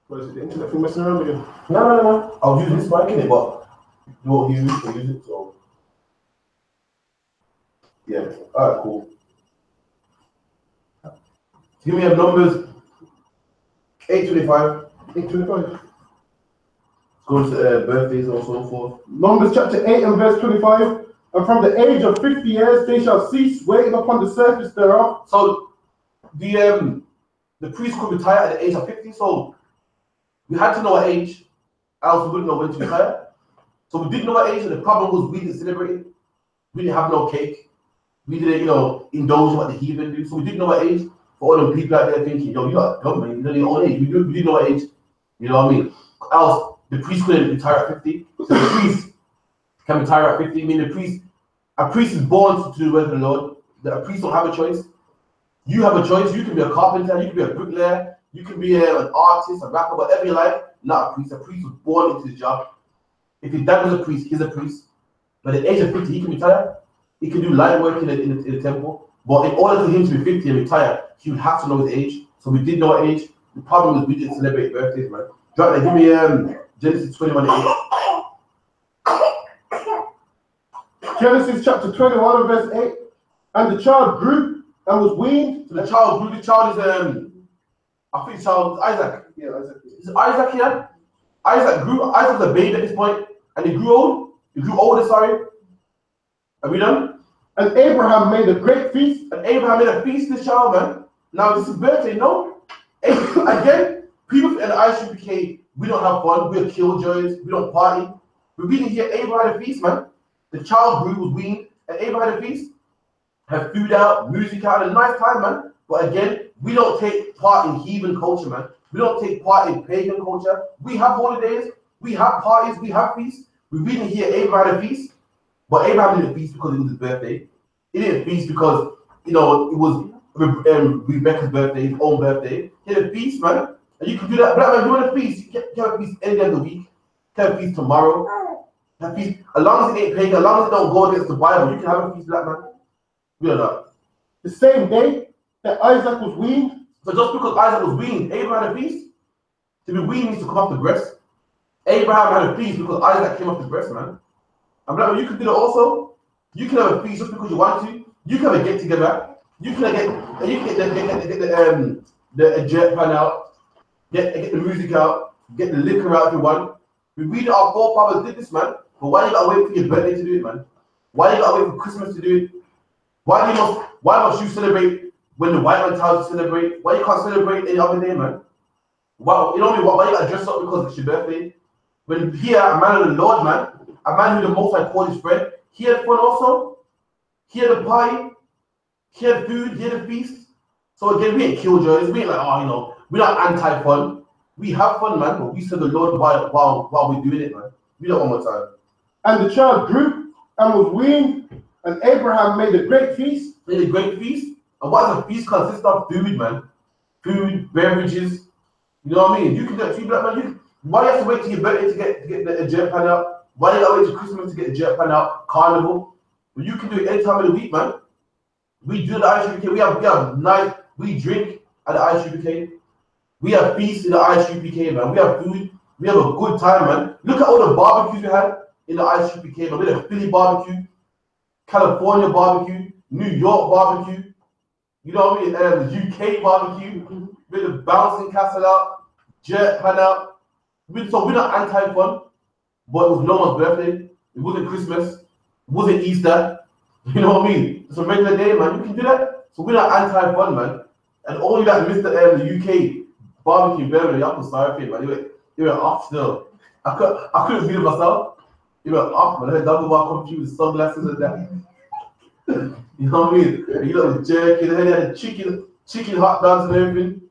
What is it, the internet thing messing around again? No. I'll use this mic in it, but you won't use it, so. Yeah, alright, cool. Give me numbers 825. 825. Go to birthdays and so forth. Numbers chapter 8 and verse 25. And from the age of 50 years they shall cease waiting upon the surface thereof. So the priest could retire at the age of 50. So we had to know what age, else we wouldn't know when to retire. So we didn't know what age, and the problem was we didn't celebrate it. We didn't have no cake. We didn't, indulge what the heathen do. So we didn't know what age. For all them people out there thinking, yo, you got government, you know your own age. We didn't know what age. You know what I mean? Else the priest couldn't retire at 50. So the priest can retire at 50. I mean, a priest is born to do the work of the Lord. A priest don't have a choice. You have a choice. You can be a carpenter, you can be a bricklayer, you can be an artist, a rapper, whatever you like. Not a priest. A priest was born into the job. If his dad was a priest, he's a priest. But at the age of 50, he can retire. He can do light work in the temple. But in order for him to be 50 and retire, he would have to know his age. So we did know what age. The problem is we didn't celebrate birthdays, man. Drop that. Give me Genesis 21:8. Genesis chapter 21 and verse 8. And the child grew and was weaned. So the child grew. The child is I think the child is Isaac. Yeah, Isaac. Is it Isaac here? Isaac grew. Isaac was a baby at this point, and he grew old. He grew older. Sorry. Are we done? And Abraham made a great feast. And Abraham made a feast this child, man. Now this is birthday, no? Again, people in the I.S.U.P.K, we don't have fun. We're killjoys. We don't party. We really hear Abraham had a feast, man. The child grew, was weaned, and Abraham had a feast. Had food out, music out, a nice time, man. But again, we don't take part in heathen culture, man. We don't take part in pagan culture. We have holidays, we have parties, we have feasts. We really hear Abraham had a feast. But Abraham didn't feast because it was his birthday. He didn't feast because, it was Rebecca's birthday, his own birthday. He had a feast, man. And you can do that. Black man, you want a feast? You can have a feast any day of the week. You can have a feast tomorrow. Have a feast. As long as it ain't pagan, as long as it don't go against the Bible, you can have a feast, black man. We are not. The same day that Isaac was weaned. So just because Isaac was weaned, Abraham had a feast. To be weaned means to come off the breast. Abraham had a feast because Isaac came off his breast, man. And black man, you can do that also. You can have a feast just because you want to. You can have a get together. You can get the jet pan out, get the music out, get the liquor out if you want. We read our forefathers did this, man. But why you gotta wait for your birthday to do it, man? Why you gotta wait for Christmas to do it? Why must you celebrate when the white man tells you to celebrate? Why you can't celebrate any other day, man? Why you gotta dress up because it's your birthday? When here, a man of the Lord, man, a man who the Most High called his friend, he had fun also. He had a party. He had food. He had a feast. So again, we ain't killjoys. We ain't like, we're not anti-fun. We have fun, man, but we serve the Lord while we're doing it, man. We don't one more time. And the child grew and was weaned, and Abraham made a great feast. Made a great feast. And what does a feast consist of? Food, man. Food, beverages. You know what I mean? You can get food, black man. Why do you have to wait till your birthday to get the jet pan out? Why do you have to wait till Christmas to get the jet pan out? Carnival. But you can do it any time of the week, man. We do the I.S.U.P.K. We have night. We drink at the I.S.U.P.K. We have feasts in the I.S.U.P.K, man. We have food. We have a good time, man. Look at all the barbecues we had in the I.S.U.P.K, man. We had a Philly barbecue, California barbecue, New York barbecue. You know what I mean? The UK barbecue. With the bouncing castle out, jerk pan out. So we're not anti-fun, but it was no one's birthday. It wasn't Christmas. It wasn't Easter. You know what I mean? It's a regular day, man. You can do that. So we're not anti-fun, man. And only that Mr. The UK barbecue Birmingham, y'all feel sorry for him, man. He went off still. I couldn't feel myself. He went off, man. I had double bar come through with sunglasses and that. You know what I mean? And you know, jerky, and then they had chicken hot dogs and everything.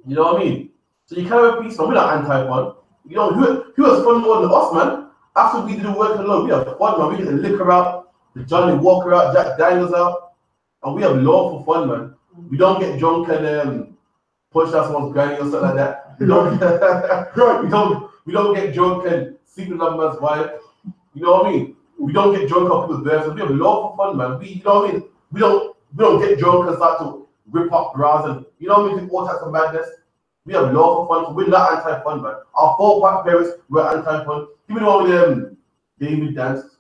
You know what I mean? So you can't have a peace, man. We're not anti-fun. You know, who has fun more than us, man? After we do the work alone, we have fun, man. We get the liquor out, the Johnny Walker out, Jack Daniels out, and we have lawful fun, man. We don't get drunk and punch out someone's granny or something like that. We don't get drunk and sleep with another man's wife. You know what I mean? We don't get drunk on people's birthdays. We have lawful fun, man. You know what I mean? We don't get drunk and start to rip up bras and you know what I mean? All types of madness. We have lawful fun, so we're not anti-fun, man. Our four-pack parents were anti-fun. Give me the one with David danced.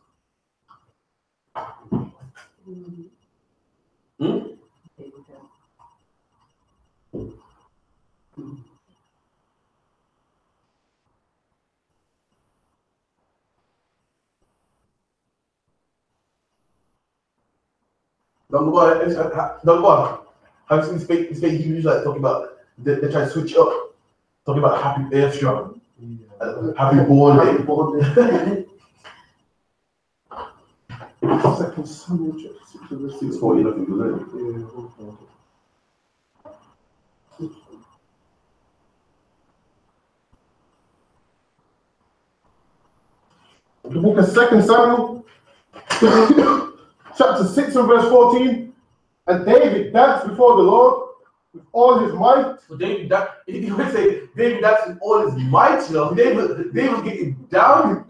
Don't go on. I've seen this fake Hebrews like talking about they try to switch up. Talking about happy earth strong. Happy born day. Second Samuel chapter 6:40, nothing to The book of 2 Samuel, chapter 6 and verse 14. And David danced before the Lord with all his might. So David, you would say David danced with all his might, you know. David was getting down,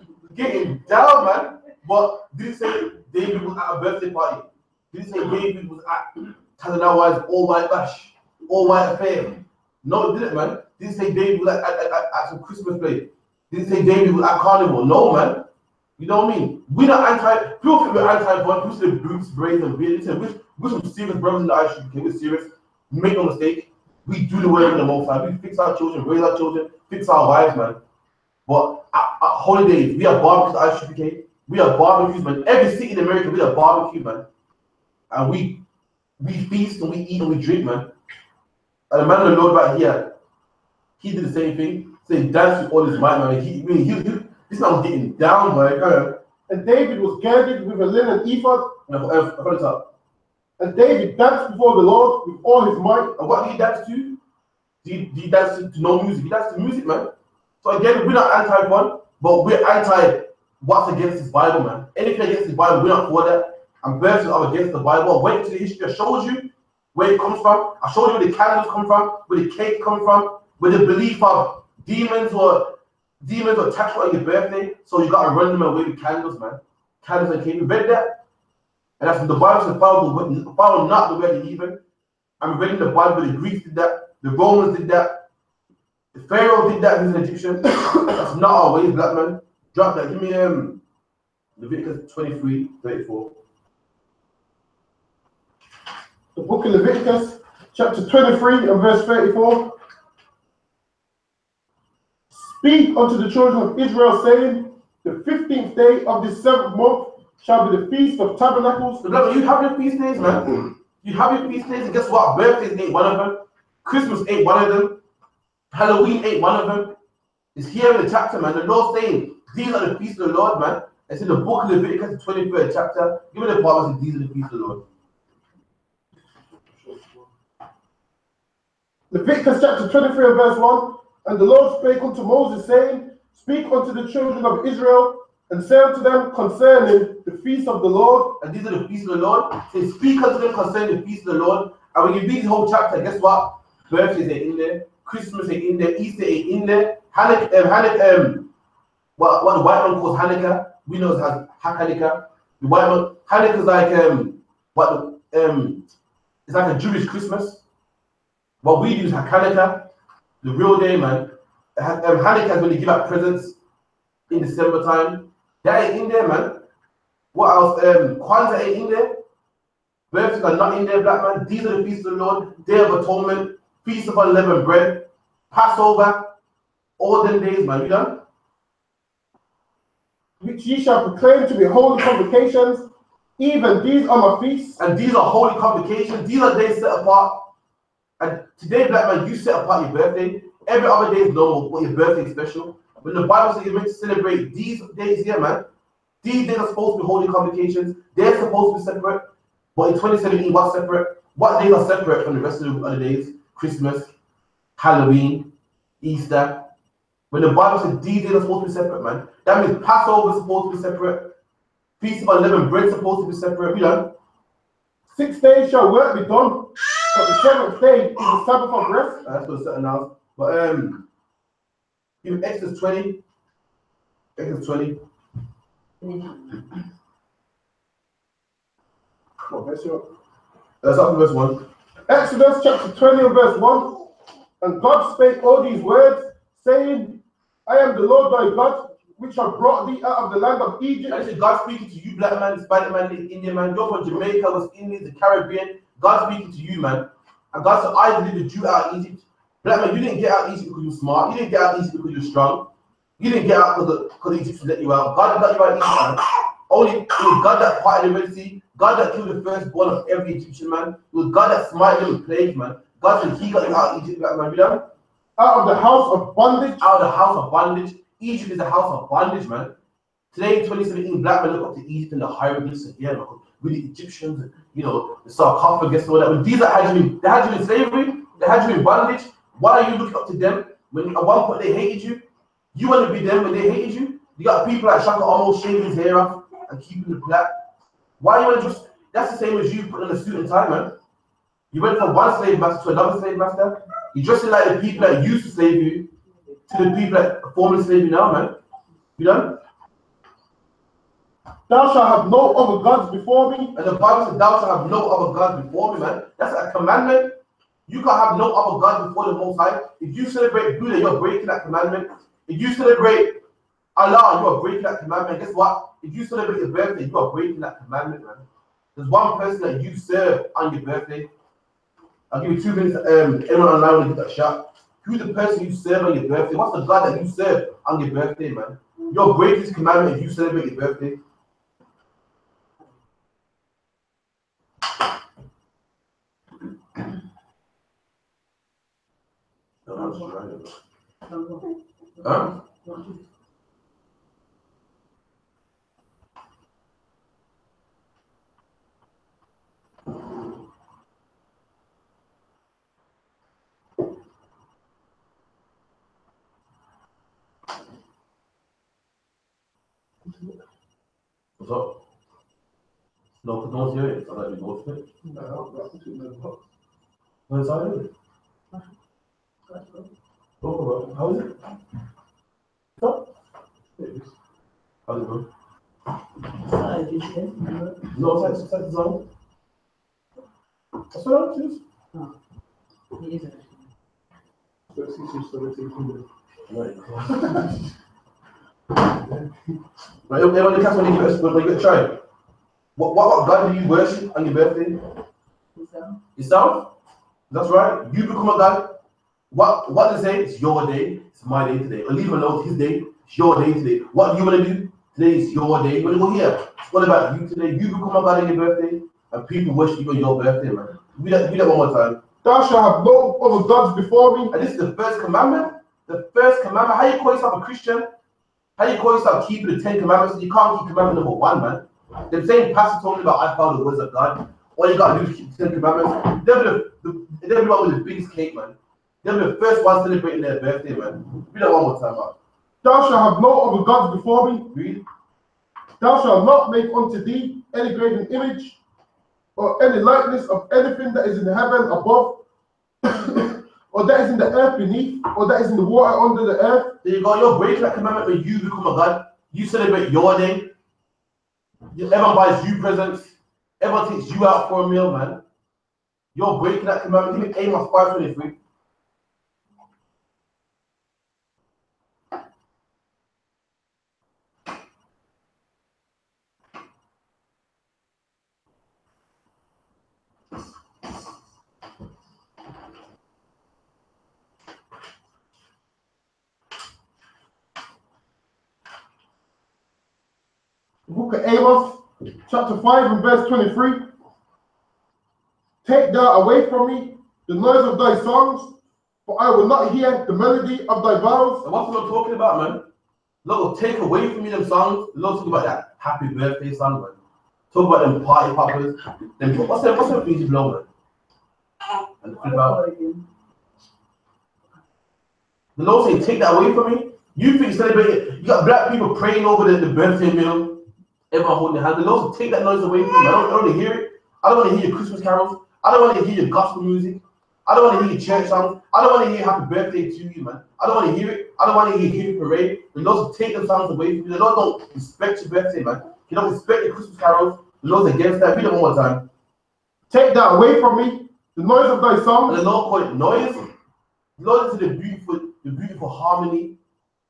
man. But did it say David was at a birthday party? Did it say David was at Tazanawa's all-white bash, all-white affair? No, it didn't, man. Did it say David was at some Christmas play? Did it say David was at carnival? No, man. You know what I mean? We're not people think we're anti-fun. People say boots, braids, and beards. We're some serious brothers in the I.S.U.P.K. We're serious. Make no mistake. We do the work in the most time. We fix our children, raise our children, fix our wives, man. But at holidays, we have barbecues at I.S.U.P.K. We have barbecues, man. Every city in America, we have barbecue, man. And we feast and we eat and we drink, man. And the man of the Lord right here, he did the same thing. So he danced with all his might, man. This man was getting down, man. And David was girded with a linen ephod. And David danced before the Lord with all his might. And what did he dance to? He danced to no music. He danced to music, man. So again, we're not anti-fun, but we're anti what's against his Bible, man. Anything against his Bible, we're not for that. And verses are against the Bible. I went into the history, I showed you where it comes from. I showed you where the candles come from, where the cake comes from, where the belief of demons or attached on your birthday, so you gotta run them away with candles, man. Candles and cake. We read that. And that's what the Bible says, follow not the way of the heathen. I'm reading the Bible, the Greeks did that, the Romans did that, the Pharaoh did that, he's an Egyptian. That's not our way, black man. Drop that. Give me Leviticus 23:34. The book of Leviticus, chapter 23 and verse 34. Speak unto the children of Israel, saying, the 15th day of this 7th month shall be the feast of tabernacles. So, you have your feast days, man. You have your feast days, and guess what? Birthdays ain't one of them. Christmas ain't one of them. Halloween ain't one of them. It's here in the chapter, man. The Lord saying, these are the feasts of the Lord, man. It's in the book of Leviticus, the 23rd chapter. Give me the Bible and these are the feasts of the Lord. Leviticus chapter 23 and verse 1. And the Lord spake unto Moses, saying, speak unto the children of Israel, and say unto them concerning the feast of the Lord. And these are the feasts of the Lord. Say, speak unto them concerning the feast of the Lord. And when you read the whole chapter, guess what? Birthdays ain't in there. Christmas ain't in there. Easter ain't in there. What the white man calls Hanukkah, we know it as Hanukkah. The white man, Hanukkah is like it's like a Jewish Christmas. What we do is Hanukkah. The real day, man. Hanukkah is when they give out presents in December time. That ain't in there, man. What else? Kwanzaa ain't in there. birthdays are not in there, black man. These are the feasts of the Lord, Day of Atonement, Feast of Unleavened Bread, Passover, all them days, man. You done? Which ye shall proclaim to be holy convocations, even these are my feasts. And these are holy convocations. These are days set apart. And today, black man, you set apart your birthday. Every other day is normal, but your birthday is special. When the Bible says you're meant to celebrate these days here, man, these days are supposed to be holy convocations. They're supposed to be separate. But in 2017, what's separate? What days are separate from the rest of the other days? Christmas, Halloween, Easter. When the Bible says these days are supposed to be separate, man, that means Passover is supposed to be separate. Feast of Unleavened Bread is supposed to be separate. You know? 6 days shall work be done, but the seventh day is the Sabbath of rest. That's what it's certain now. But in Exodus 20. Exodus 20. That's up to verse 1. Exodus chapter 20 and verse 1. And God spake all these words, saying, I am the Lord thy God, which have brought thee out of the land of Egypt. And this is God speaking to you, black man, Hispanic man, Indian man. You're from Jamaica, West Indies, the Caribbean. God speaking to you, man. And God said, I delivered you out of Egypt. Black man, you didn't get out of Egypt because you were smart. You didn't get out of Egypt because you were strong. You didn't get out because the Egyptians let you out. God got you out of Egypt, man. Only it was God that parted the Red Sea. God that killed the firstborn of every Egyptian man. It was God that smited them with plagues, man. God said he got you out of Egypt, black man. You know? Out of the house of bondage. Out of the house of bondage. Egypt is a house of bondage, man. Today in 2017, black men look up to Egypt and the hieroglyphs and yeah, with the Egyptians, you know, the sarcophagus and all that. When these had you in slavery, they had you in bondage. Why are you looking up to them when at one point they hated you? You want to be them when they hated you? You got people like Shaka almost shaving his hair off and keeping the black. Why you want to just? That's the same as you putting on a suit and tie, man. You went from one slave master to another slave master. You're dressing like the people that used to slave you to the people that formerly slave you now, man. You done? Thou shalt have no other gods before me. And the Bible says, thou shalt have no other gods before me, man. That's a commandment. You can't have no other gods before the Most High. If you celebrate Buddha, you're breaking that commandment. If you celebrate Allah, you are breaking that commandment. Guess what? If you celebrate your birthday, you are breaking that commandment, man. There's one person that you serve on your birthday. I'll give you 2 minutes. Anyone online will get that shot. Who's the person you serve on your birthday? What's the God that you serve on your birthday, man? You're breaking this commandment if you celebrate your birthday. Huh? What's up? No, because no one's hearing it. I like you both it. No, it's all right. How is it? What? How's it going? No, it's like design. That's what I'm choosing. It is Right, everyone in the class when you get tried. What God do you worship on your birthday? Yourself? That's right. You become a God. What does it say? It's your day. It's my day today. Or leave him alone. It's his day. It's your day today. What do you want to do? Today is your day. You want to go here. It's all about you today. You become a God on your birthday, and people worship you on your birthday, man. Read that one more time. Thou shalt have no other gods before me. And this is the first commandment. The first commandment. How you call yourself a Christian? How you call yourself keeping the 10 commandments? You can't keep commandment number 1, man. The same pastor told me about I follow the words of God. All you gotta do is keep the 10 commandments. They'll be the one with the biggest cake, man. They'll be the first one celebrating their birthday, man. Read that one more time, man. Thou shalt have no other gods before me. Read. Thou shalt not make unto thee any graven image or any likeness of anything that is in the heaven above, or that is in the earth beneath, or that is in the water under the earth. There you go. You're breaking that commandment when you become a God. You celebrate your day. Everyone buys you presents. Everyone takes you out for a meal, man. You're breaking that commandment. Give me Amos 5:23. book of Amos, chapter 5 and verse 23. Take thou away from me the noise of thy songs, for I will not hear the melody of thy vows. And what's the Lord talking about, man? Lord will take away from me them songs. The Lord talking about that happy birthday song, man. Talk about them party poppers. Them, what's the things you blow, man? And the Lord saying, take that away from me. You think celebrating, you got black people praying over the birthday meal, everyone holding their hand. The Lord said, take that noise away from me. I don't want to hear it. I don't want to hear your Christmas carols. I don't want to hear your gospel music. I don't want to hear your church songs. I don't want to hear happy birthday to you, man. I don't want to hear it. I don't want to hear your parade. The Lord said, take them songs away from you. The Lord don't respect your birthday, man. You don't respect your Christmas carols. The Lord's against that. Read it one more time. Take that away from me, the noise of thy songs. And the Lord called it noise. The Lord is the beautiful harmony.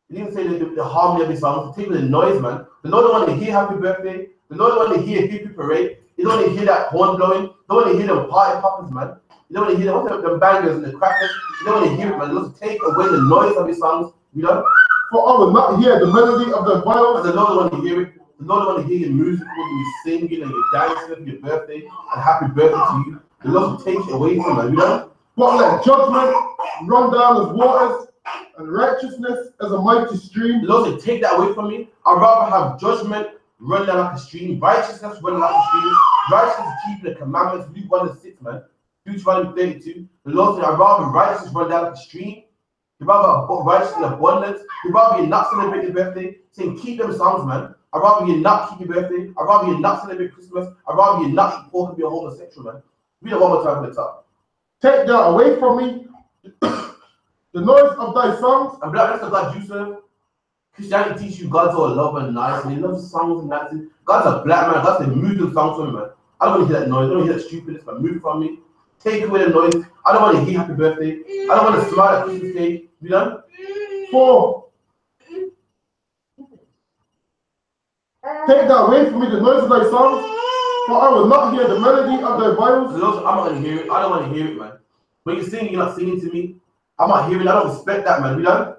He didn't say the harmony of the songs. Take the noise, man. The Lord don't want to hear happy birthday. The Lord don't want to hear hippie parade. He don't want to hear that horn blowing. Don't want to hear them party poppers, man. You don't want to hear them bangers and the crackers. You don't want to hear it, man. The Lord take away the noise of his songs. You know? For I will not hear the melody of the violins. And the Lord don't want to hear it. The Lord don't want to hear your music when you singing and you're dancing for your birthday and happy birthday to you. The Lord will take it away from you, you know? But let judgment run down as waters and righteousness as a mighty stream. The Lord said, take that away from me. I'd rather have judgment run down like a stream, righteousness run like a stream, righteousness is keeping the commandments. Luke 1:6, man. Deuteronomy 32. The Lord said, I'd rather righteousness run down like a stream. He'd rather righteousness in abundance. He'd rather you not celebrate your birthday, saying keep them songs, man. I'd rather you not keep your birthday. I'd rather you not celebrate Christmas. I'd rather you not eat pork and be a homosexual, man. Read it one more time from the top. Take that away from me, the noise of thy songs. And black, that's the God you serve. Christianity teaches you God's all love and nice, and he loves songs and dancing. God's a black man. God's a music songs for me, man. I don't want to hear that noise. I don't want to hear that stupidness, man. Move from me. Take away the noise. I don't want to hear happy birthday. I don't want to smile at Christmas cake. You know? 4. Take that away from me, the noise of thy songs, for I will not hear the melody of thy violins. I'm not going to hear it. I don't want to hear it, man. When you sing, you're not singing to me. I'm not hearing it. I don't respect that, man. You know?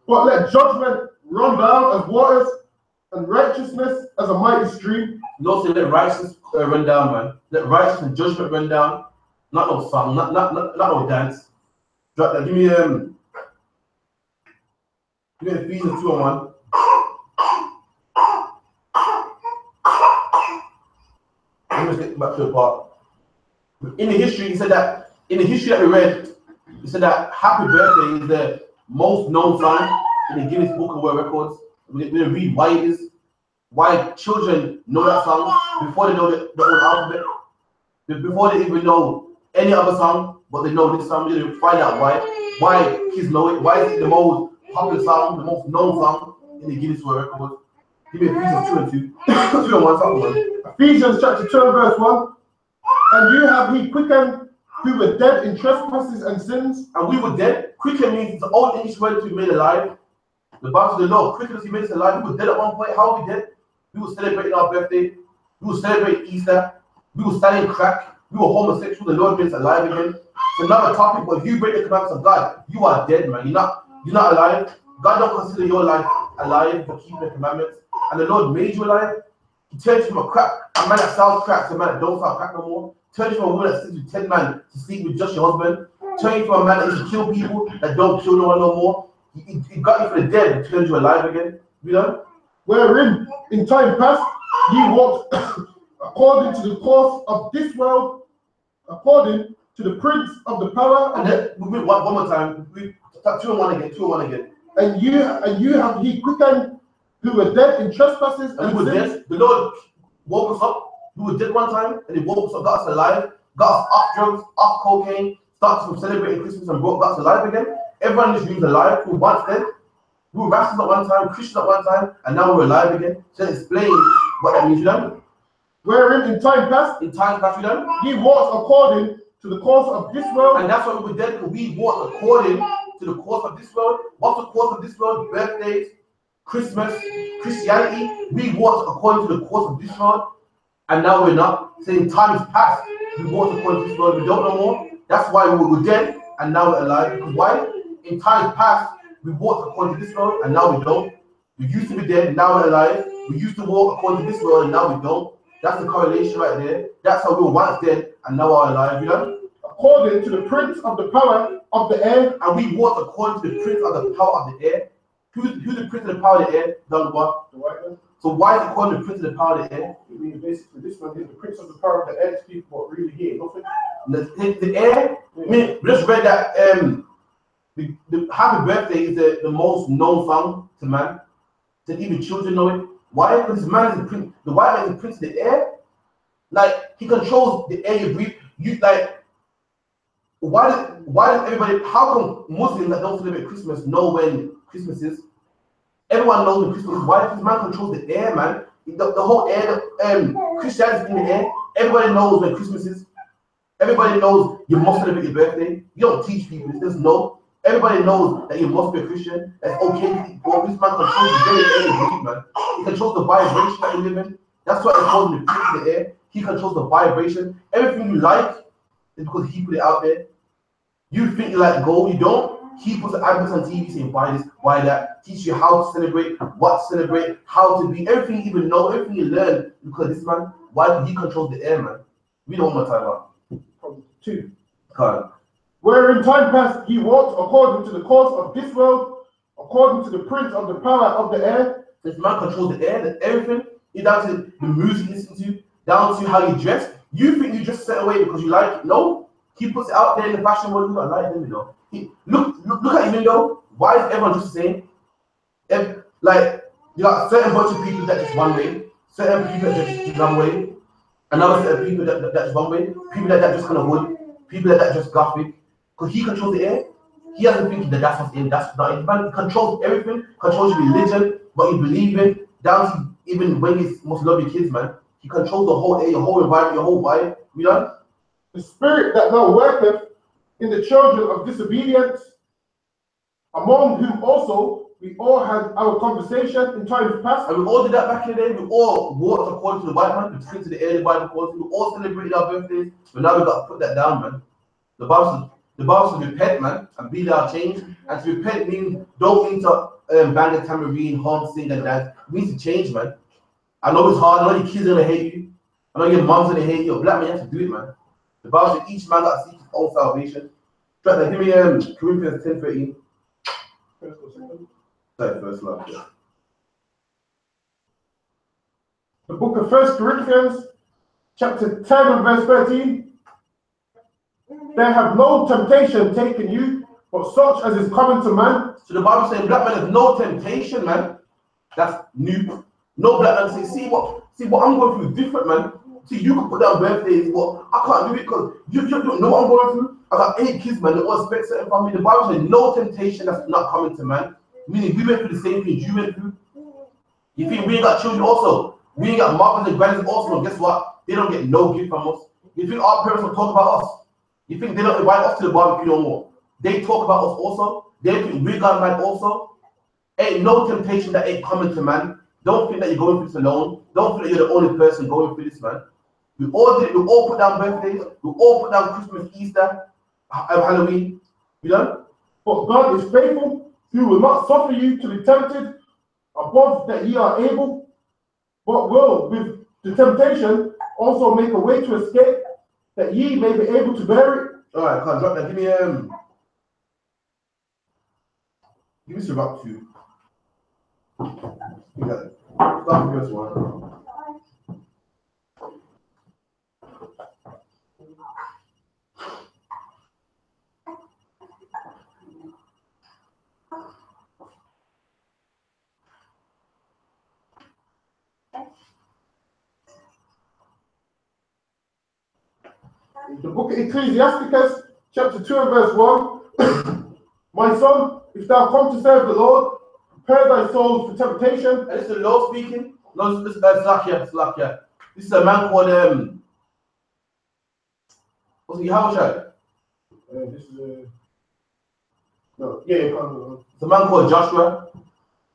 But let judgment run down as waters and righteousness as a mighty stream. Lord said, let righteousness run down, man. Let righteousness and judgment run down. Not no song, not no dance. Drop that. Give me Ephesians 2:1. Let me get back to the part. In the history, he said that in the history that we read, he said that Happy Birthday is the most known song in the Guinness Book of World Records. We're going to read why it is, why children know that song before they know the own alphabet, before they even know any other song, but they know this song. We're going to find out why kids know it, why is it the most popular song, the most known song in the Guinness World Records. Give me Ephesians 2:2. 2:1, song 1. Ephesians chapter 2 and verse 1. And you have he quickened who were dead in trespasses and sins. And we were dead. Quicken means it's the old English word to be made alive. The Bible says, the Lord quicken us, he made us alive. We were dead at one point. How are we dead? We were celebrating our birthday. We were celebrating Easter. We were selling crack. We were homosexual. The Lord made us alive again. It's another topic, but if you break the commandments of God, you are dead, man. You're not alive. God don't consider your life alive for keeping the commandments. And the Lord made you alive. He turned you from a man that sells crack to a man that don't sell crack no more. Turned you from a woman that sleeps with 10 men to sleep with just your husband. Turned you from a man that used to kill people that don't kill no one no more. He got you from the dead and turned you alive again. You know? Wherein in time past ye walked according to the course of this world, according to the prince of the power. And then we one more time. We 2:1 again. And you have he quickened who were dead in trespasses and we were sins. dead. The Lord woke us up. We were dead one time, and he woke us up, got us alive, got us off drugs, off cocaine, started from celebrating Christmas and got us alive again. Everyone in this room is alive. We were once dead. We were Rastas at one time, Christians at one time, and now we're alive again. So explain what that means, you know? Wherein in time past you know? ye walked according to the course of this world. And that's why we were dead, because we walked according to the course of this world. What's the course of this world? Birthdays, Christmas, Christianity. We walked according to the course of this world, and now we're not. Saying time is past. We walked according to this world. We don't know more. That's why we were dead, and now we're alive. Because why? In times past, we walked according to this world, and now we don't. We used to be dead, now we're alive. We used to walk according to this world, and now we don't. That's the correlation right there. That's how we were once dead and now are alive, you know? According to the prince of the power of the air. And we walk according to the prince of the power of the air. Who's the prince of the power of the air? Done what? The white man. So why is it called the prince of the power of the air? It means basically this one is the prince of the power of the air. Speak what really here, nothing. The air. I mean, we just read that the happy birthday is the most known song to man. That even children know it. Why? Because this man is the prince. The white man is the prince of the air. Like he controls the air you breathe. You like. Why does everybody? How come Muslims that don't celebrate Christmas know when Christmas is? Everyone knows when Christmas is. Why? Because man controls the air, man. The whole air. Christianity in the air. Everybody knows when Christmas is. Everybody knows you must celebrate your birthday. You don't teach people. It's just no. Everybody knows that you must be a Christian. That's okay to eat pork. This man controls the very air you breathe, man. He controls the vibration that you live in. That's why it's called the prince of the air. He controls the vibration. Everything you like is because he put it out there. You think you like gold, you don't. He puts the adverts on TV saying buy this, buy that, teach you how to celebrate, what to celebrate, how to be, everything you even know, everything you learn, because this man, why? He controls the air, man. We don't want to time out. From 2. God. Where in time past he walked according to the course of this world, according to the prince of the power of the air. This man controls the air, that everything, down to the music you listen to, down to how you dress. You think you dress a certain way because you like it? No. He puts it out there in the fashion world. You don't like them, you know. Look at even though. Why is everyone just the same? Like you got certain bunch of people that just one way, certain people that just one way, another set of people that just one way, people that just kind of wood, people that just gothic. Because he controls the air. He doesn't think that that's what's in, that's not in. Man, he controls everything, controls your religion, what you believe in, down to even when you must love your kids, man. He controls the whole air, your whole environment, your whole vibe. You know? The spirit that now worketh in the children of disobedience, among whom also we all had our conversation in times past. And we all did that back in the day. We all walked according to the white man, the prince of the air, the Bible calls. We all celebrated our birthdays. But now we've got to put that down, man. The Bible says repent, man, and be thou changed. And to repent means don't mean to bang a tambourine, hum, sing, and dance. It means to change, man. I know it's hard. I know your kids are gonna hate you. I know your mom's gonna hate you. You're black man, you have to do it, man. The Bible says each man got to seek his own salvation. Straight there, give me Corinthians 10:13. First love, yeah. The book of 1 Corinthians, chapter 10 and verse 13. There have no temptation taken you, but such as is common to man. So the Bible saying black man has no temptation, man. That's new. No black man say, see what I'm going through is different, man. See, you can put down birthdays, but I can't do it because you don't know what I'm going through. I got 8 kids, man. They all expect certain from me. The Bible says no temptation that's not coming to man. Meaning we went through the same things you went through. You think we ain't got children also? We ain't got mothers and grannies also. And guess what? They don't get no gift from us. You think our parents will talk about us? You think they don't invite us to the barbecue no more? They talk about us also. They think we got man also. Ain't no temptation that ain't coming to man. Don't think that you're going through this alone. Don't think that you're the only person going through this, man. We all did it. We all put down birthdays. We all put down Christmas, Easter, Halloween. You know? But God is faithful, who will not suffer you to be tempted above that ye are able, but will with the temptation also make a way to escape, that ye may be able to bear it. All right, can't drop that. Give me some rock 2. You got it. Start with verse 1. The book of Ecclesiasticus, chapter 2 and verse 1. My son, if thou come to serve the Lord, prepare thy soul for temptation. And this is the Lord speaking. No, this is Slakia. This is a man called what's he? How much? This is no, yeah, it's a man called Joshua,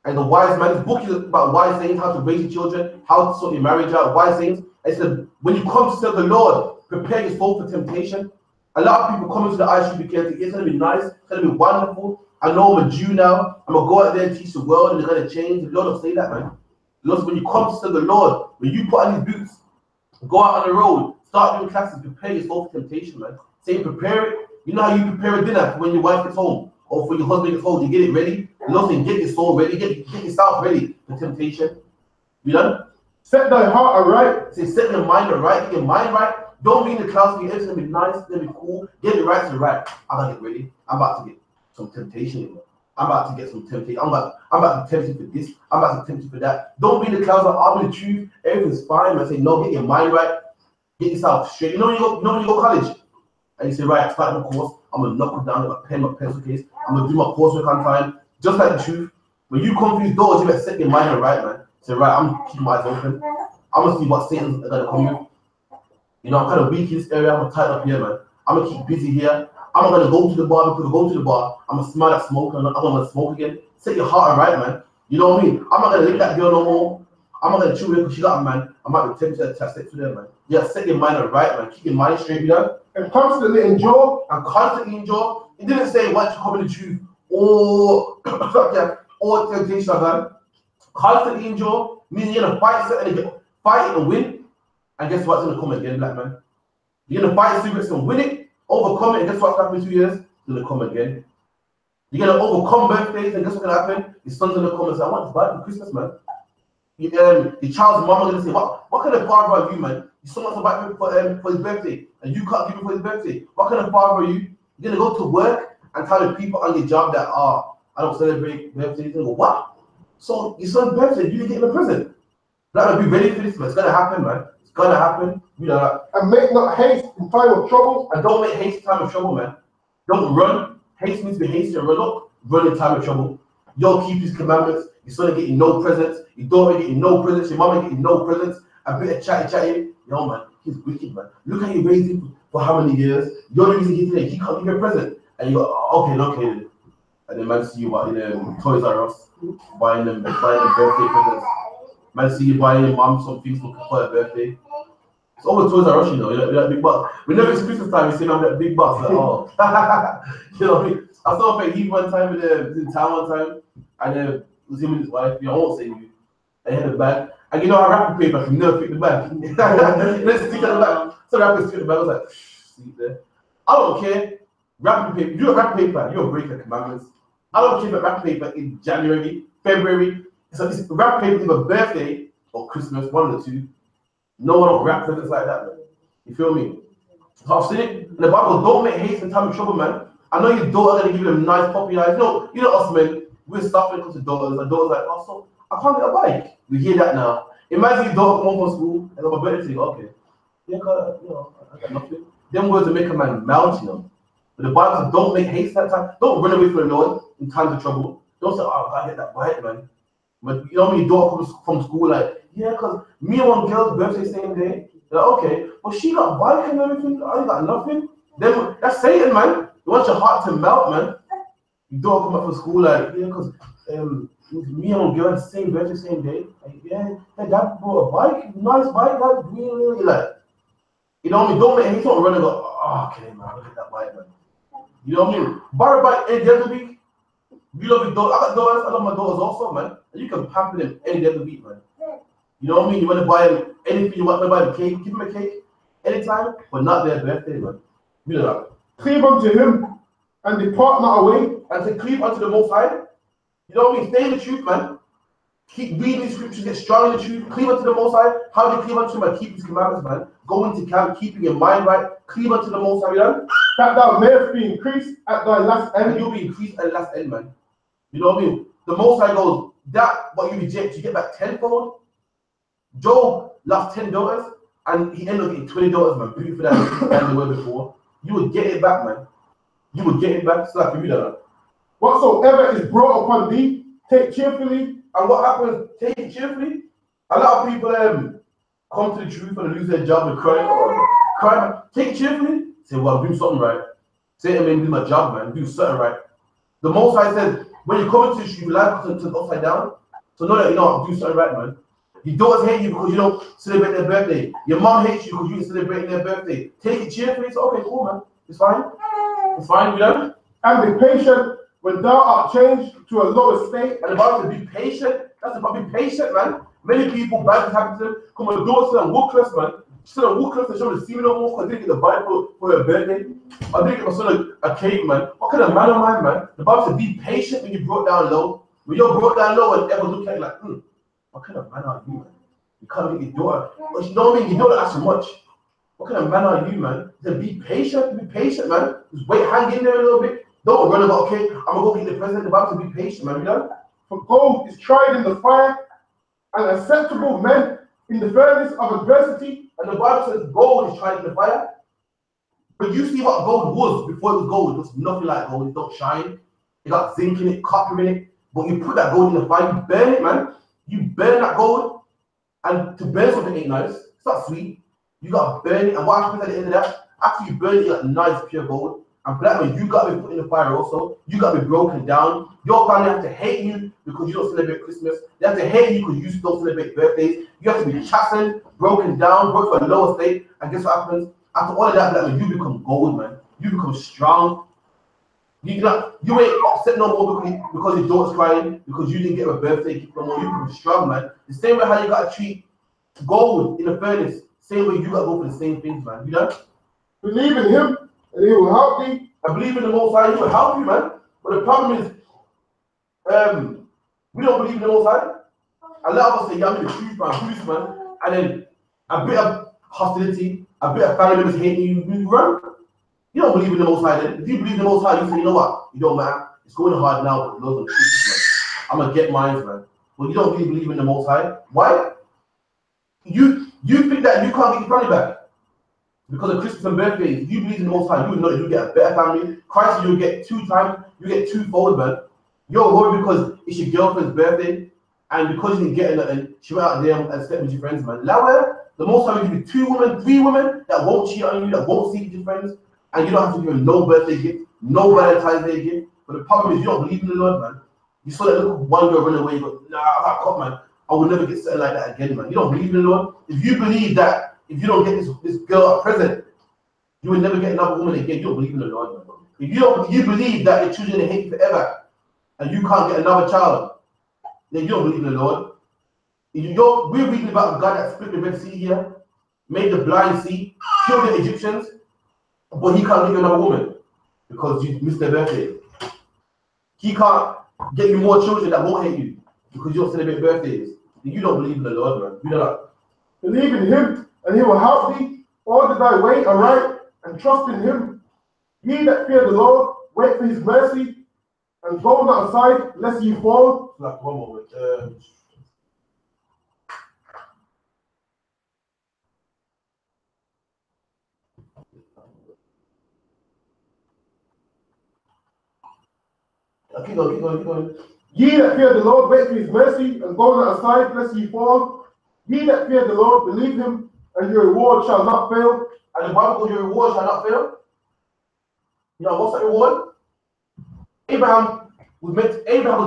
and the wise man. This book is about wise things, how to raise your children, how to sort your marriage out, wise things. And it said, when you come to serve the Lord, prepare your soul for temptation. A lot of people come into the I.S.U.P.K. and think it's going to be nice, it's going to be wonderful. I know I'm a Jew now. I'm going to go out there and teach the world and they're going to change. The Lord will say that, man. Because when you come to the Lord, when you put on these boots, go out on the road, start doing classes, prepare yourself for temptation, man. Say prepare it. You know how you prepare a dinner when your wife gets home or for your husband gets home, you get it ready. You know, saying get your soul ready, get yourself ready for temptation. You know? Set thy heart aright. Say set your mind right, get your mind right. Don't be in the clouds, everything's gonna be nice, it's gonna be cool. Get it right to right. I'm gonna get ready. I'm about to get some temptation. I'm about to get some temptation. I'm about to tempt you for this. I'm about to tempt you for that. Don't be in the clouds like I'm the truth. Everything's fine. I say no. Get your mind right. Get yourself straight. You know when you go college, and you say right, I start my course. I'm gonna knuckle down with my pen, my pencil case. I'm gonna do my coursework on time, just like the truth. When you come through these doors, you better set your mind right, man. Say right, I'm keeping my eyes open. I'm gonna see what Satan's gonna come with. You know, I'm kind of weak in this area. I'm gonna tighten up here, man. I'm gonna keep busy here. I'm not gonna go to the bar because I go to the bar, I'm gonna smell that smoke and I'm gonna smoke again. Set your heart right, man. You know what I mean? I'm not gonna lick that girl no more. I'm not gonna chill with her because she got a man. I might be tempted to attach sex to them, man. Yeah, set your mind right, man. Keep your mind straight, you know? And constantly endure. And constantly endure. It didn't say what you come in the truth or or temptation, man. Constantly endure means you're gonna fight it and win. And guess what's gonna come again, black man? You're gonna fight secrets and win it. Overcome it, and guess what's happening in 2 years? It's gonna come again. You're gonna overcome birthdays, and guess what's gonna happen? Your son's gonna come and say, I want this bike for Christmas, man. Your child's mom gonna say, what kind of father are you, man? Your son wants a bike for his birthday, and you can't give him for his birthday. What kind of father are you? You're gonna go to work and tell the people on your job that, I don't celebrate birthdays. You're gonna go, what? So your son's birthday, you didn't get him a present. Like, be ready for this, man. It's gonna happen, man. It's gonna happen. You know. And make not haste in time of trouble. And don't make haste in time of trouble, man. Don't run. Haste means to be hasty and run up. Run in time of trouble. You'll keep his commandments. Your son will get you no presents. Your daughter will get you no presents. Your mom will get you no presents. A bit of chatty. Yo, man, he's wicked, man. Look how you raised him for how many years. You're the reason he's today. He can't give you a present. And you go, okay. And then man see you in Toys R Us, buying them birthday presents. Man see you buying your mom some things for her birthday. It's always Toys R Us, you know, that big box. Whenever it's Christmas time, you see them that big box. Like, oh, you know what I mean? I saw a Heath one time in town one time, and it was him and his wife. You know, I won't say you. They had a bag, and you know, I wrapping paper can never fit the bag. Let's stick on the bag. So the wrapping stick the bag. I was like, see there. I don't care. Wrapping paper. You're a wrapping paper. You're a breaker of commandments. I don't care about wrapping paper in January, February. So it's wrapping paper either birthday or Christmas, one of the two. No one will wrap presents like that, man. You feel me? So I've seen it in the Bible. Don't make haste in time of trouble, man. I know your daughter gonna give them nice puppy eyes. You know us men. We're suffering because of daughters. And daughters like, oh, so I can't get a bike. We hear that now. Imagine your daughter come home from school and I'm about to say, okay, yeah, you know, I got nothing. Them words will make a man melt, you know. But the Bible says, don't make haste that time. Don't run away from the Lord in times of trouble. Don't say, oh, I gotta get that bike, man. But you know when your daughter comes from school, like, yeah, because me and one girl's birthday same day. They're like, okay, well, she got bike and everything. I got nothing. Then that's Satan, man. You want your heart to melt, man. Your daughter come up from school, like, yeah, because me and one girl the same birthday same day. Like, yeah, dad bought a bike, nice bike, like, really, like, you know what I mean? Don't make haste, don't run and go, oh, okay, man, look at that bike, man. You know what I mean? Borrow a bike any day of the week. You love your daughter. I got daughters. I love my daughters also, man. And you can pamper them any day of the week, man. You know what I mean? You want to buy them anything you want to buy them cake, give them a cake anytime, but not their birthday, man. You know that. Cleave unto him and depart not away. And to cleave unto the Most High. You know what I mean? Stay in the truth, man. Keep reading the scriptures, get strong in the truth. Cleave unto the Most High. How do you cleave unto him? And keep his commandments, man. Go into camp, keeping your mind right. Cleave unto the Most High, you know? That thou mayest be increased at thy last end. And you'll be increased at the last end, man. You know what I mean? The Most High goes, that what you reject, you get back tenfold. Job lost 10 daughters, and he ended up getting 20 daughters, man. Beautiful than they were before. You would get it back, man. You would get it back. So I can read that. Whatsoever is brought upon thee, take cheerfully. And what happens? Take it cheerfully. A lot of people come to the truth and lose their job and cry. Take it cheerfully. Say, well, I'm doing something right. Say, I mean, do my job, man. Do something right. The Most High said, when you come into the truth, life turns upside down. So know that you know, do something right, man. Your daughters hate you because you don't celebrate their birthday. Your mom hates you because you ain't celebrating their birthday. Take it cheerfully. It's okay, cool, man. It's fine. It's fine, you know? And be patient when thou art changed to a lower state. And the Bible says, be patient. That's about be patient, man. Many people, bad things happen to them. Come on, don't sit on Woodcliff, man. Sit on Woodcliff and show the see me no more because I didn't get the Bible for her birthday. I didn't get my son a cake, man. What kind of man am I, man? The Bible said, be patient when you brought down low. When you're brought down low and ever look at it like, what kind of man are you, man? You can't get your daughter. You know what I mean? You don't ask so much. What kind of man are you, man? He said, be patient, man. Just wait, hang in there a little bit. Don't run about, okay, I'm going to go get the president. The Bible said, be patient, man. You know? For gold is tried in the fire, and acceptable men in the furnace of adversity. And the Bible says gold is tried in the fire. But you see what gold was before it was gold. It was nothing like gold. It don't shine. It got zinc in it, copper in it. But you put that gold in the fire, you burn it, man. You burn that gold. And to burn something ain't nice. It's not sweet. You got to burn it. And what happens at the end of that? After you burn it, you got nice, pure gold. And black man, you got to be put in the fire also. You got to be broken down. Your family have to hate you because you don't celebrate Christmas. They have to hate you because you don't celebrate birthdays. You have to be chastened, broken down, brought to a lower state. And guess what happens? After all of that, black man, you become gold, man. You become strong. You ain't upset no more because your daughter's crying, because you didn't get a birthday gift no more. You become strong, man. The same way how you got to treat gold in the furnace, same way you got to go for the same things, man. You know? Believe in him, and he will help thee. I believe in the Most High, he will help you, man. But the problem is, we don't believe in the Most High. A lot of us say, yeah, I'm the truth, man, and then a bit of hostility, a bit of family members hating you, you run. You don't believe in the Most High then. If you believe in the Most High, you say, you know what? It don't matter. It's going hard now, but Lord, I'm going to get mine, man. But you don't really believe in the Most High. Why? You think that you can't get your family back because of Christmas and birthdays. If you believe in the Most High, you know you get a better family. Christ, you get 2 times, you get 2-fold, man. You're worried because it's your girlfriend's birthday, and because you didn't get nothing, she went out there and slept with your friends, man. Now, the Most High will give you 2 women, 3 women that won't cheat on you, that won't sleep with your friends, and you don't have to give them no birthday gift, no Valentine's Day gift. But the problem is you don't believe in the Lord, man. You saw that little one girl run away, you go, nah, I'm not caught, man. I will never get something like that again, man. You don't believe in the Lord. If you believe that if you don't get this girl a present, you will never get another woman again, you don't believe in the Lord, man. If you believe that your children hate you forever and you can't get another child, then you don't believe in the Lord. We're reading about a God that split the Red Sea here, made the blind see, killed the Egyptians, but he can't give you another woman because you missed their birthday. He can't get you more children that won't hate you because you don't celebrate birthdays. You don't believe in the Lord, man. You don't. Believe in him, and he will help thee. Order thy way aright, and trust in him. Ye that fear the Lord, wait for his mercy, and go not aside, lest ye fall. Like one moment. Keep going. Ye that fear the Lord, wait for his mercy, and go not aside, lest ye fall. Ye that fear the Lord, believe him, and your reward shall not fail. And the Bible goes, your reward shall not fail. You know, what's that reward? Abraham was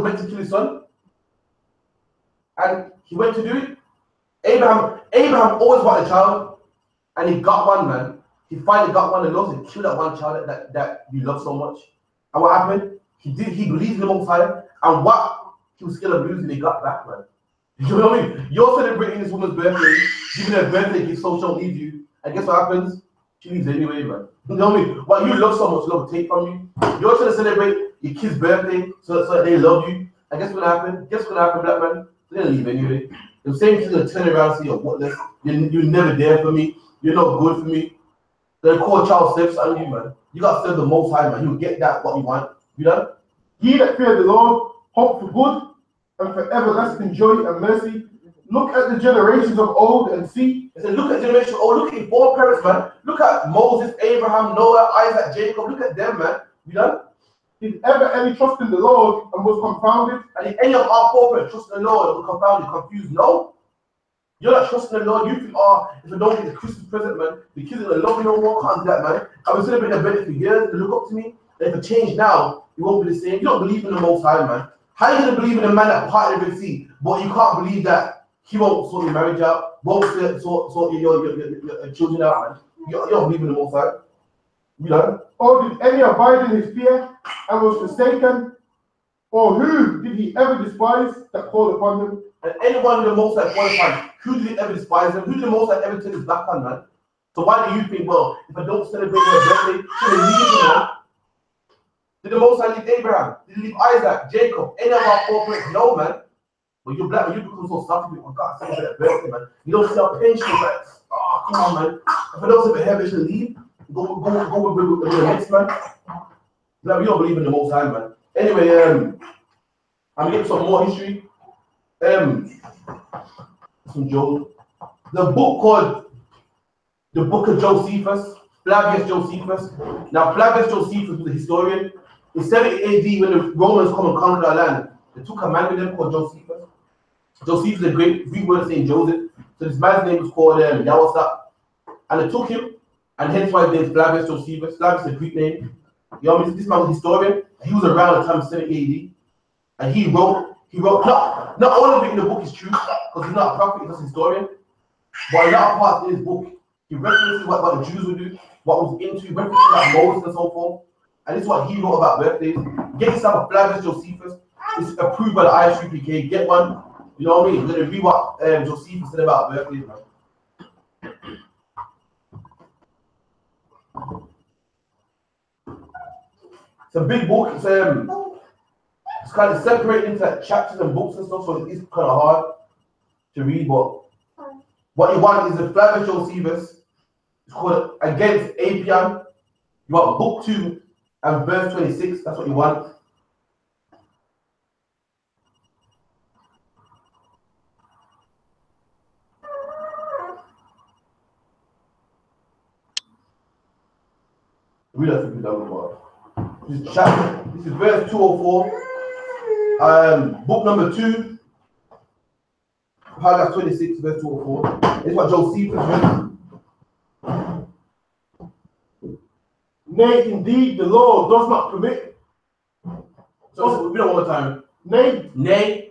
meant to kill his son. And he went to do it. Abraham always wanted a child. And he got one, man. He finally got one, and Lord said, kill that one child that you love so much. And what happened? He believed in the Most High. And what he was scared of losing, he got back, man. You know what I mean? You're celebrating this woman's birthday, giving her birthday gift so she'll leave you. And guess what happens? She leaves anyway, man. You know what I mean? What you love so much, love take from you. You're trying to celebrate your kid's birthday so that they love you. And guess what happened? Black man? They're gonna leave anyway. The same kid's gonna turn around and say, you're worthless. You're never there for me. You're not good for me. They're called child slaves on you, man. You gotta serve the Most High, man. You'll get that what you want. You know? Ye that fear the Lord, hope for good, and for everlasting joy and mercy. Look at the generations of old and see. I said, look at generations of old. Look at your foreparents, man. Look at Moses, Abraham, Noah, Isaac, Jacob. Look at them, man. You know? Did ever any trust in the Lord and was confounded? And if any of our foreparents trust in the Lord and were confounded, confused, no. You're not trusting the Lord. You think, oh, if I don't get the Christmas present, man, the kids are going to love me no more. Can't do that, man. I've been celebrating their birthday for years. They look up to me. And if I change now, it won't be the same. You don't believe in the Most High, man. How are you going to believe in a man that parted the Red Sea, but you can't believe that he won't sort your marriage out, won't sort your children out, man? You don't believe in the Most High. You know? Or did any abide in his fear and was forsaken? Or who did he ever despise that called upon him? and anyone who the Most High qualified, who did he ever despise them? Who did the Most High ever turn his back on, man? So why do you think, well, if I don't celebrate their birthday, should I leave them, man? Did the Most High leave Abraham? Did he leave Isaac, Jacob, any of our foreparents? No, man. But you're black, when you become so stuffy, oh God, celebrate their birthday, man. You don't see our pension, like, oh, come on, man. If I don't celebrate heaven, should I leave? Go with the next man. Like, we don't believe in the Most High, man. Anyway, I'm getting some more history. Some Joel. The book called the Book of Josephus, Flavius Josephus. Now, Flavius Josephus was a historian. In 70 AD, when the Romans come and conquered our land, they took a man with them called Josephus. Josephus is a great Greek word saying Joseph. So this man's name was called I.S.U.P.K. And they took him, and hence why his name is Flavius Josephus. Flavius is a Greek name. You know, this man was a historian. He was around the time of 70 AD. And he wrote, not all of it in the book is true, because he's not a prophet, he's just a historian. But a lot of parts in his book, he references what the Jews would do, what was into, references like Moses and so forth. And this is what he wrote about birthdays. Get yourself a Flavius Josephus. It's approved by the I.S.U.P.K. Get one. You know what I mean? We're going to read what Josephus said about birthdays, man. It's a big book. It's kind of separated into chapters and books and stuff, so it's kind of hard to read. But what you want is the Flavius Josephus. It's called Against Apian. You want book 2 and verse 26. That's what you want. Read that to me down. This chapter, this is verse 204. Book number 2, paragraph 26, verse 204. This is what Josephus read. Nay, indeed, the law does not permit. So read it one more time. Nay,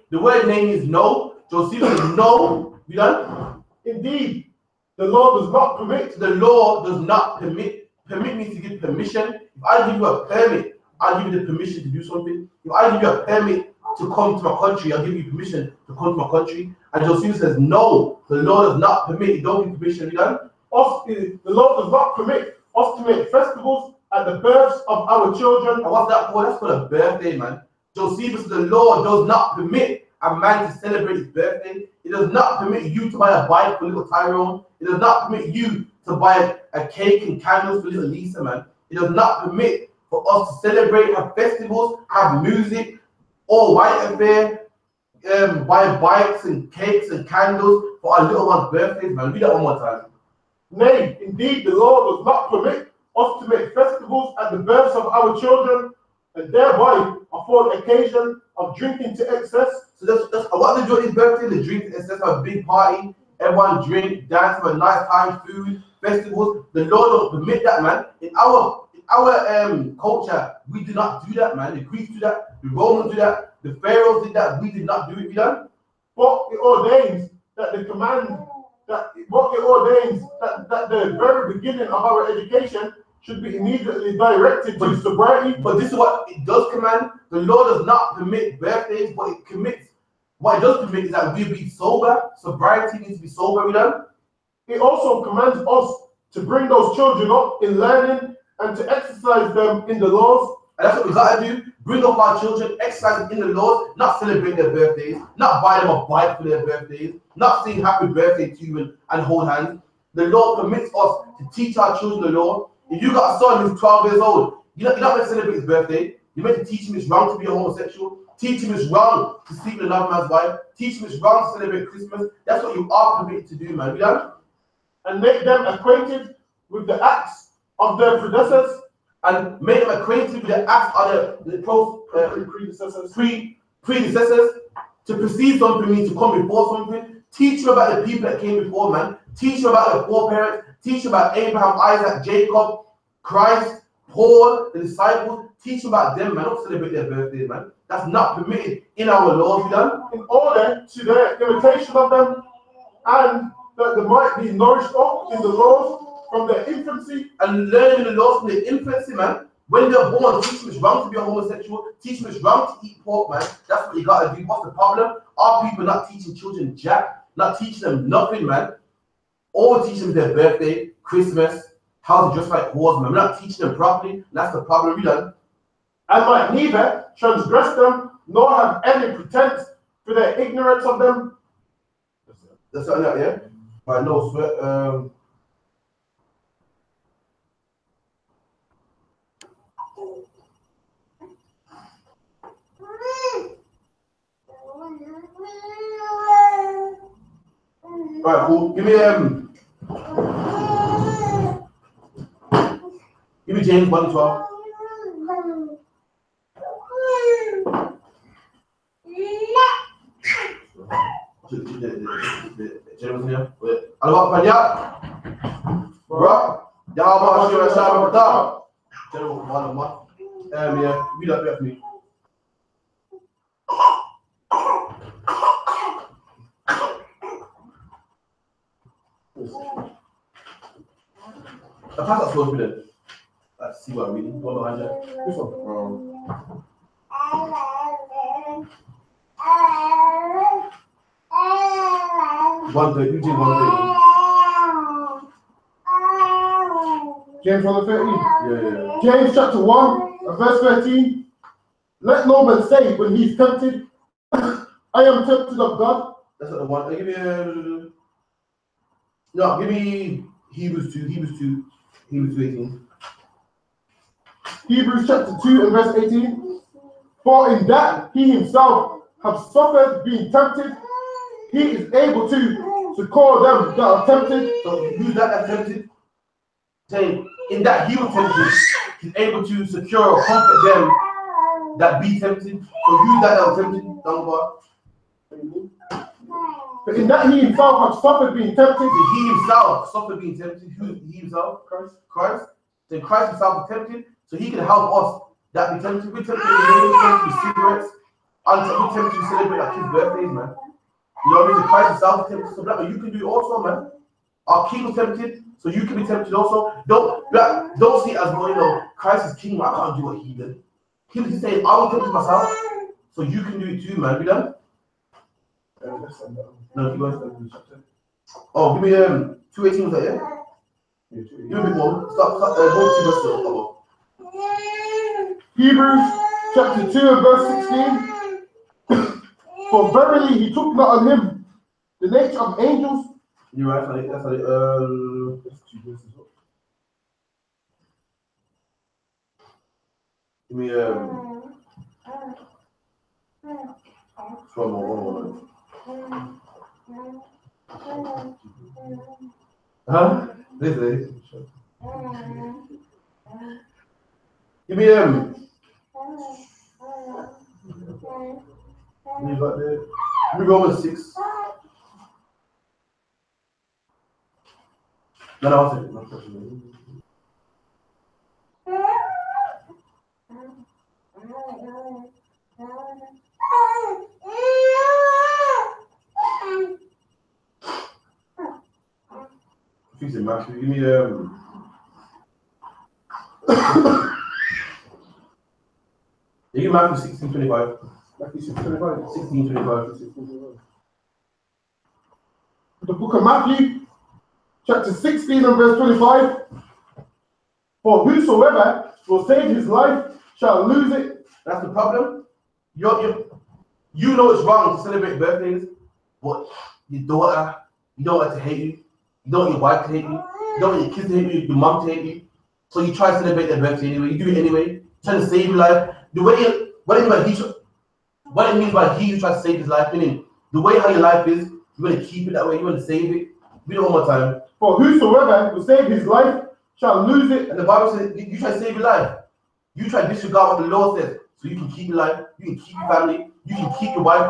the word nay is no. Josephus is no. You done? Indeed, the law does not permit. The law does not permit. Permit means to give permission. If I give you a permit, I'll give you the permission to do something. If I give you a permit to come to my country, I'll give you permission to come to my country. And Josephus says, no, the law does not permit. You don't give permission. You done? The law does not permit us to make festivals at the births of our children. And what's that for? That's for a birthday, man. Josephus, the law does not permit a man to celebrate his birthday. It does not permit you to buy a bike for little Tyrone. It does not permit you to buy a cake and candles for little Lisa, man. It does not permit for us to celebrate, have festivals, have music, or white affair, buy bikes and cakes and candles for our little one's birthdays, man. Read that one more time. Nay, indeed, the law does not permit us to make festivals at the births of our children, and thereby afford occasion of drinking to excess. So that's what they do at his birthday. They drink to excess, have a big party. Everyone drink, dance, have a nice time, food, festivals. The law don't permit that, man. In our culture, we do not do that, man. The Greeks do that, the Romans do that, the Pharaohs did that. We did not do it. We done. But it ordains that the command that the very beginning of our education should be immediately directed to sobriety. But this is what it does command. The law does not permit birthdays, but it commits. What it does permit is that we be sober. Sobriety needs to be sober. We done. It also commands us to bring those children up in learning and to exercise them in the laws. And that's what we gotta do. Bring up our children, exercise them in the laws, not celebrate their birthdays, not buy them a bike for their birthdays, not sing happy birthday to you and hold hands. The law permits us to teach our children the law. If you got a son who's 12 years old, you're not meant to celebrate his birthday. You're meant to teach him it's wrong to be a homosexual. Teach him it's wrong to sleep with another man's wife. Teach him it's wrong to celebrate Christmas. That's what you are permitted to do, man. You know? And make them acquainted with the acts of their predecessors. And make them acquainted with the acts of the predecessors. To precede something means to come before something. Teach them about the people that came before, man. Teach them about the foreparents. Teach them about Abraham, Isaac, Jacob, Christ, Paul, the disciples. Teach them about them, man. Don't celebrate their birthdays, man. That's not permitted in our laws, you know? In order to their imitation of them, and that they might be nourished up in the laws from their infancy. And learning the laws from their infancy, man. When they're born, teach them it's wrong to be a homosexual. Teach them it's wrong to eat pork, man. That's what you gotta do. What's the problem? Our people not teaching children jack, not teaching them nothing, man. All we teach them is their birthday, Christmas, how to dress like whores, man. We're not teaching them properly. That's the problem we done. And might neither transgress them, nor have any pretense for their ignorance of them. That's something like that, yeah? Right, no sweat. Right, cool. Give me James 1:12. Alamak banyak, bro. Jangan masuk Shalom betul. Jangan malam. Yeah, read that bit for me. I pass that slow then. Let's see what I'm reading. What behind you? This one. One thirty. You James 1:30. James 1:13. Yeah. James chapter 1, verse 13. Let no man say when he's tempted, I am tempted of God. That's not the one. Give me no, give me Hebrews 2:18. Hebrews chapter 2 and verse 18. For in that he himself have suffered being tempted, he is able to call them that are tempted. So who's that tempted? Saying in that he was tempted, he's able to secure or comfort them that be tempted. So who's that are tempted? Don't go. But in that he himself have suffered being tempted. He himself suffered being tempted. Who he himself? Christ. Then Christ himself was tempted, so he can help us that be tempted. We're tempted with cigarettes. We're tempted to celebrate our kids' birthdays, man. You know what I mean? Christ himself was tempted, so black man, you can do it also, man. Our king was tempted, so you can be tempted also. Don't see it as well, you know, Christ is king, I can't do what he did. He's saying, I will tempt myself, so you can do it too, man. Be done? No, keep going. Oh, give me 2:18 was that, yeah? Give me a bit more. Stop, go to Hebrews chapter 2 and verse 16. For verily he took not on him the nature of angels. You're right, that's how that's 2 verses. Give me one more. Huh? This is. Give me you got there. Give me Romans 6. No, I'll take it. No, fix it, Max. Give me you give Matthew 16:25. Matthew 6:25. 16:25. The book of Matthew, chapter 16 and verse 25. For whosoever will save his life shall lose it. That's the problem. You know it's wrong to celebrate birthdays, but your daughter, you don't want her to hate you. You don't want your wife to hate you. You don't want your kids to hate you, your mom to hate you. So you try to celebrate their birthday anyway. You do it anyway. Trying to save your life. The way what it means by he tries to save his life, meaning the way how your life is, you want to keep it that way, you want to save it. Read it one more time. For whosoever will save his life shall lose it. And the Bible says you try to save your life. You try to disregard what the Lord says, so you can keep your life, you can keep your family, you can keep your wife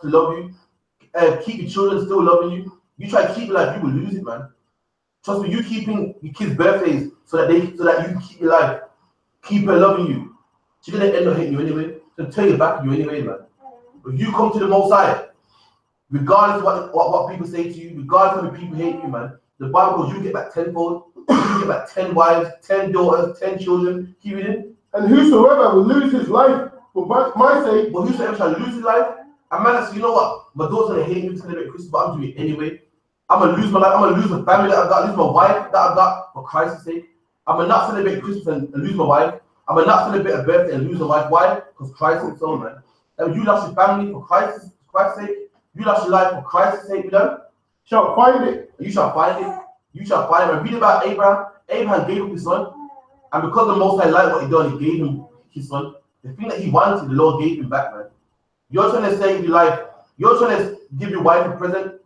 to love you, keep your children still loving you. You try to keep your life, you will lose it, man. Trust me, you keeping your kids' birthdays so that you can keep your life, keep her loving you. She's gonna end up hating you anyway. She'll turn your back on you anyway, man. If you come to the Most High, regardless of what people say to you, regardless of if people hate you, man, the Bible goes, you get back tenfold. You get like 10 wives, 10 daughters, 10 children. Keep reading. And whosoever will lose his life for my sake, But whosoever shall lose his life, a man says, you know what? My daughter's gonna hate me to celebrate Christmas, but I'm doing it anyway. I'm gonna lose my life. I'm gonna lose the family that I got, lose my wife that I got for Christ's sake. I'm gonna not celebrate Christmas and lose my wife. I'm gonna not celebrate a birthday and lose my wife. Why? Because Christ is so, man. And you lost your family for Christ's sake. You lost your life for Christ's sake. You know? shall find it. You shall find it. You shall find it. And read about Abraham. Abraham gave up his son, and because the Most High liked what he done, he gave him his son. The thing that he wanted, the Lord gave him back, man. You're trying to save your life. You're trying to give your wife a present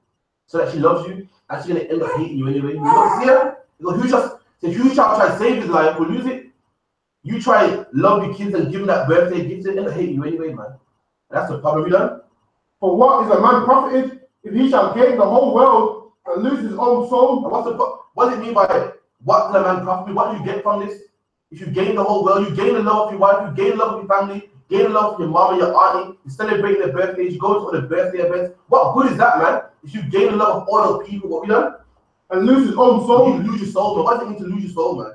so that she loves you, and she's gonna end up hating you anyway. You don't see her? Who shall try to save his life will lose it. You try love your kids and give them that birthday gift, they end up hating you anyway, man. That's the problem, you know? For what is a man profited if he shall gain the whole world and lose his own soul? And what does it mean by what does a man profit? What do you get from this? If you gain the whole world, you gain the love of your wife, you gain the love of your family, gain the love of your mom and your auntie, you celebrate their birthdays, you go to all the birthday events. What good is that, man? If you gain the love of all those people, what we done? And lose his own soul? You lose your soul, man. What does it mean to lose your soul, man?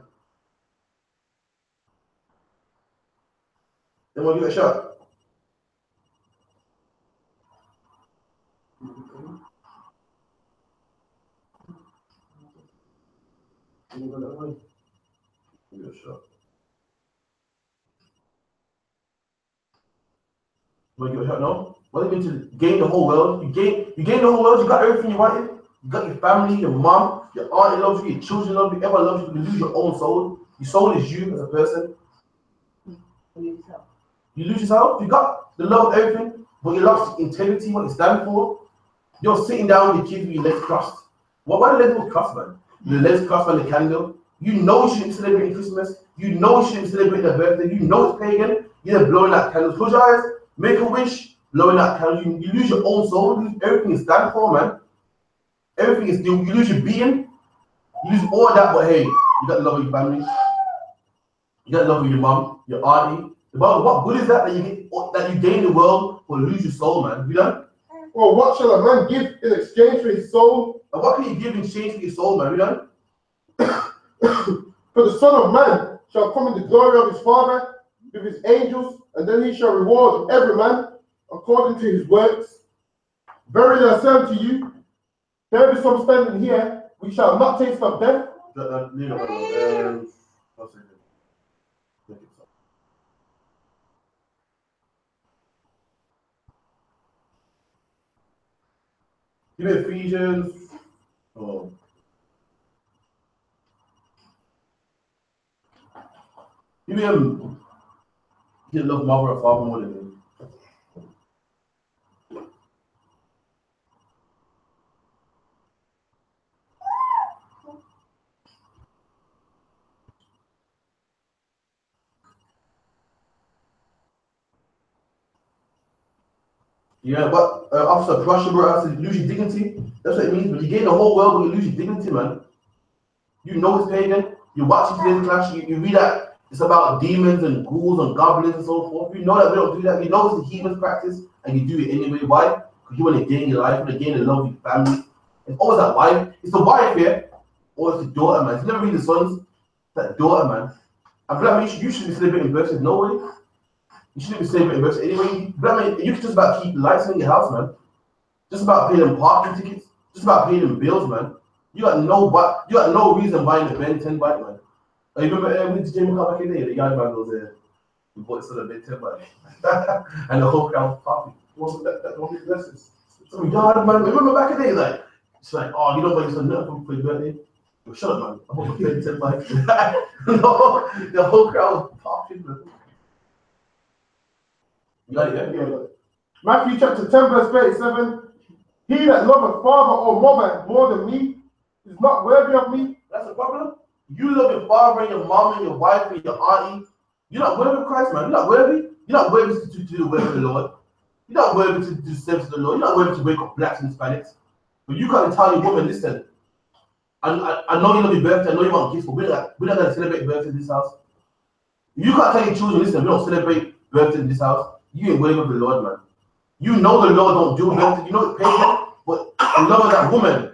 Then we'll give it a shot. Give it a shot. Want to give it a shot now? What does it mean to gain the whole world? You gain the whole world, you got everything you wanted. You got your family, your mom, your aunt loves you, your children love you, everyone loves you, you lose your own soul. Your soul is you as a person. You lose yourself, you got the love of everything, but you lost integrity, what you stand for. You're sitting down with your kids with your legs crossed. Why the legs crossed, man? The legs crossed on the candle. You know you shouldn't be celebrating Christmas. You know you shouldn't be celebrating their birthday. You know it's pagan. You're blowing out candles. Close your eyes, make a wish, blowing out candles. You lose your own soul. You lose everything you stand for, man. Everything is new. You lose your being. You lose all that, but hey, you got the love of your family. You got the love of your mom, your auntie. But what good is that you gain the world but lose your soul, man? You done? Or what shall a man give in exchange for his soul? And what can you give in exchange for your soul, man? You done? For the Son of Man shall come in the glory of his Father with his angels, and then he shall reward every man according to his works. Verily I say unto you, there is some standing here, we shall not taste of death. Give me Ephesians. Oh. Give me you love mother or father more than me. Yeah, but Officer Crusher brought us to lose your dignity. That's what it means. When you gain the whole world, but you lose your dignity, man. You know it's pagan. You watch today's clash. You read that it's about demons and ghouls and goblins and so forth. You know that we don't do that. You know it's the heathen's practice, and you do it anyway. Why? Because you want to gain your life, you want to gain the love of your family. It's always that wife. It's the wife here, or it's the daughter, man. You never read the sons. It's that daughter, man. And black man, you should be celebrating birthdays. No way. You shouldn't be celebrating birthdays anyway. Black man, you can just about keep the lights in your house, man. Just about paying them parking tickets. Just about paying them bills, man. You got no reason buying the Ben 10 bike, man. You remember when did Jamie come back in there? The young man goes there. We bought the Ben 10 bike. And the whole crowd was popping. Wasn't that one of his lessons? So yard, man. Remember back in the day, like, it's like, oh, you don't buy yourself nothing for your birthday? Well, shut up, man. I bought the Ben 10 bike. No, the whole crowd was popping, man. Yeah. Matthew chapter 10 verse 37. He that loveth father or mother more than me is not worthy of me. That's the problem. You love your father and your mom and your wife and your auntie. You're not worthy of Christ, man. You're not worthy. You're not worthy to do the work of the Lord. You're not worthy to do service to the Lord. You're not worthy to wake up blacks and Hispanics. But you can't tell your woman, listen, I know you love your birthday, I know you want gifts, but we're not going to celebrate birthday in this house. You can't tell your children, listen, we don't celebrate birthday in this house. You ain't worthy of the Lord, man. You know the Lord don't do birthday. You know it's pagan, but the love of that woman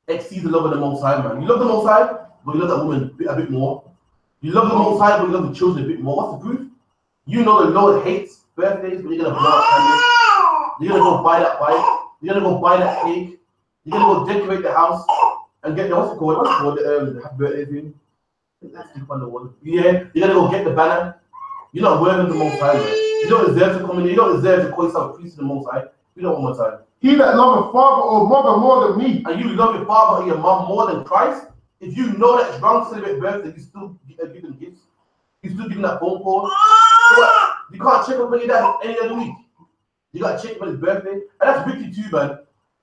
exceeds the love of the Most High, man. You love the Most High, but you love that woman a bit more. You love the Most High, but you love the children a bit more. What's the proof? You know the Lord hates birthdays, but you're gonna blow out candles. You're gonna go buy that bike. You're gonna go buy that cake. You're gonna go decorate the house and get the what's it called? The happy birthday thing. Let's keep on the one. Yeah, you're gonna go get the banner. You're not worthy of the Most High, man. You don't deserve to come in here. You don't deserve to call yourself a priest of the Most High. You don't one more time. He that loveth father or mother more than me, And you love your father or your mom more than Christ, if you know that it's wrong to celebrate birthday, you still give them gifts. You still give them that phone call. So what? You can't check up on your dad any other week. You gotta check up on his birthday. And that's wicked too, man.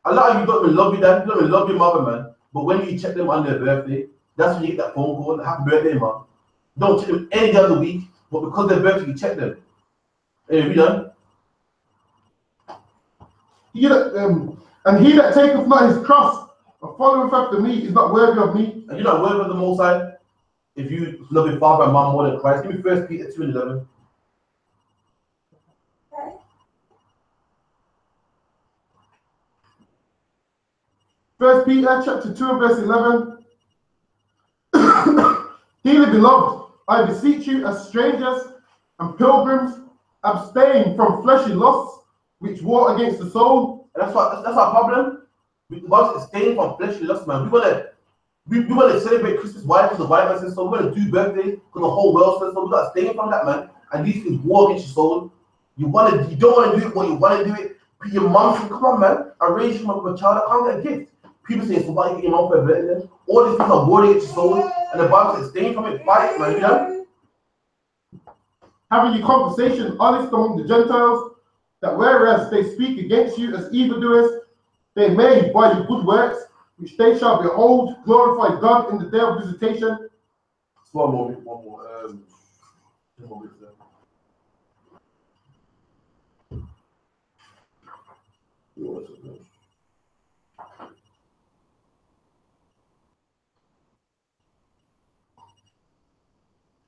A lot of you don't even love your dad, you don't even love your mother, man. But when you check them on their birthday, that's when you get that phone call, happy birthday, man. Don't check them any other week, but because they're birthday, you check them. Hey, we done? And he that taketh not his cross and followeth after me is not worthy of me. And you're not worthy of the Most High if you love your father and mom more than Christ. Give me 1 Peter 2:11. First Peter chapter 2 and verse 11. Dearly beloved, I beseech you as strangers and pilgrims, abstain from fleshly lusts which war against the soul. And that's our problem. We want to abstain from fleshly lusts, man. We want to celebrate Christmas. Why? Because the Bible says so. We want to do birthdays because the whole world says so. We got to abstain from that, man. And these things war against your soul. You don't want to do it, but you want to do it. Your mom says, "Come on, man. I raised you from a child. I can't get a gift." People say, "So why you get your mom for a birthday?" All these things are war against your soul. And the Bible says, "Abstain from it, fight, man." You know. Having your conversation honest among the Gentiles, that whereas they speak against you as evildoers, they may, by your good works, which they shall behold, glorify God in the day of visitation. One more.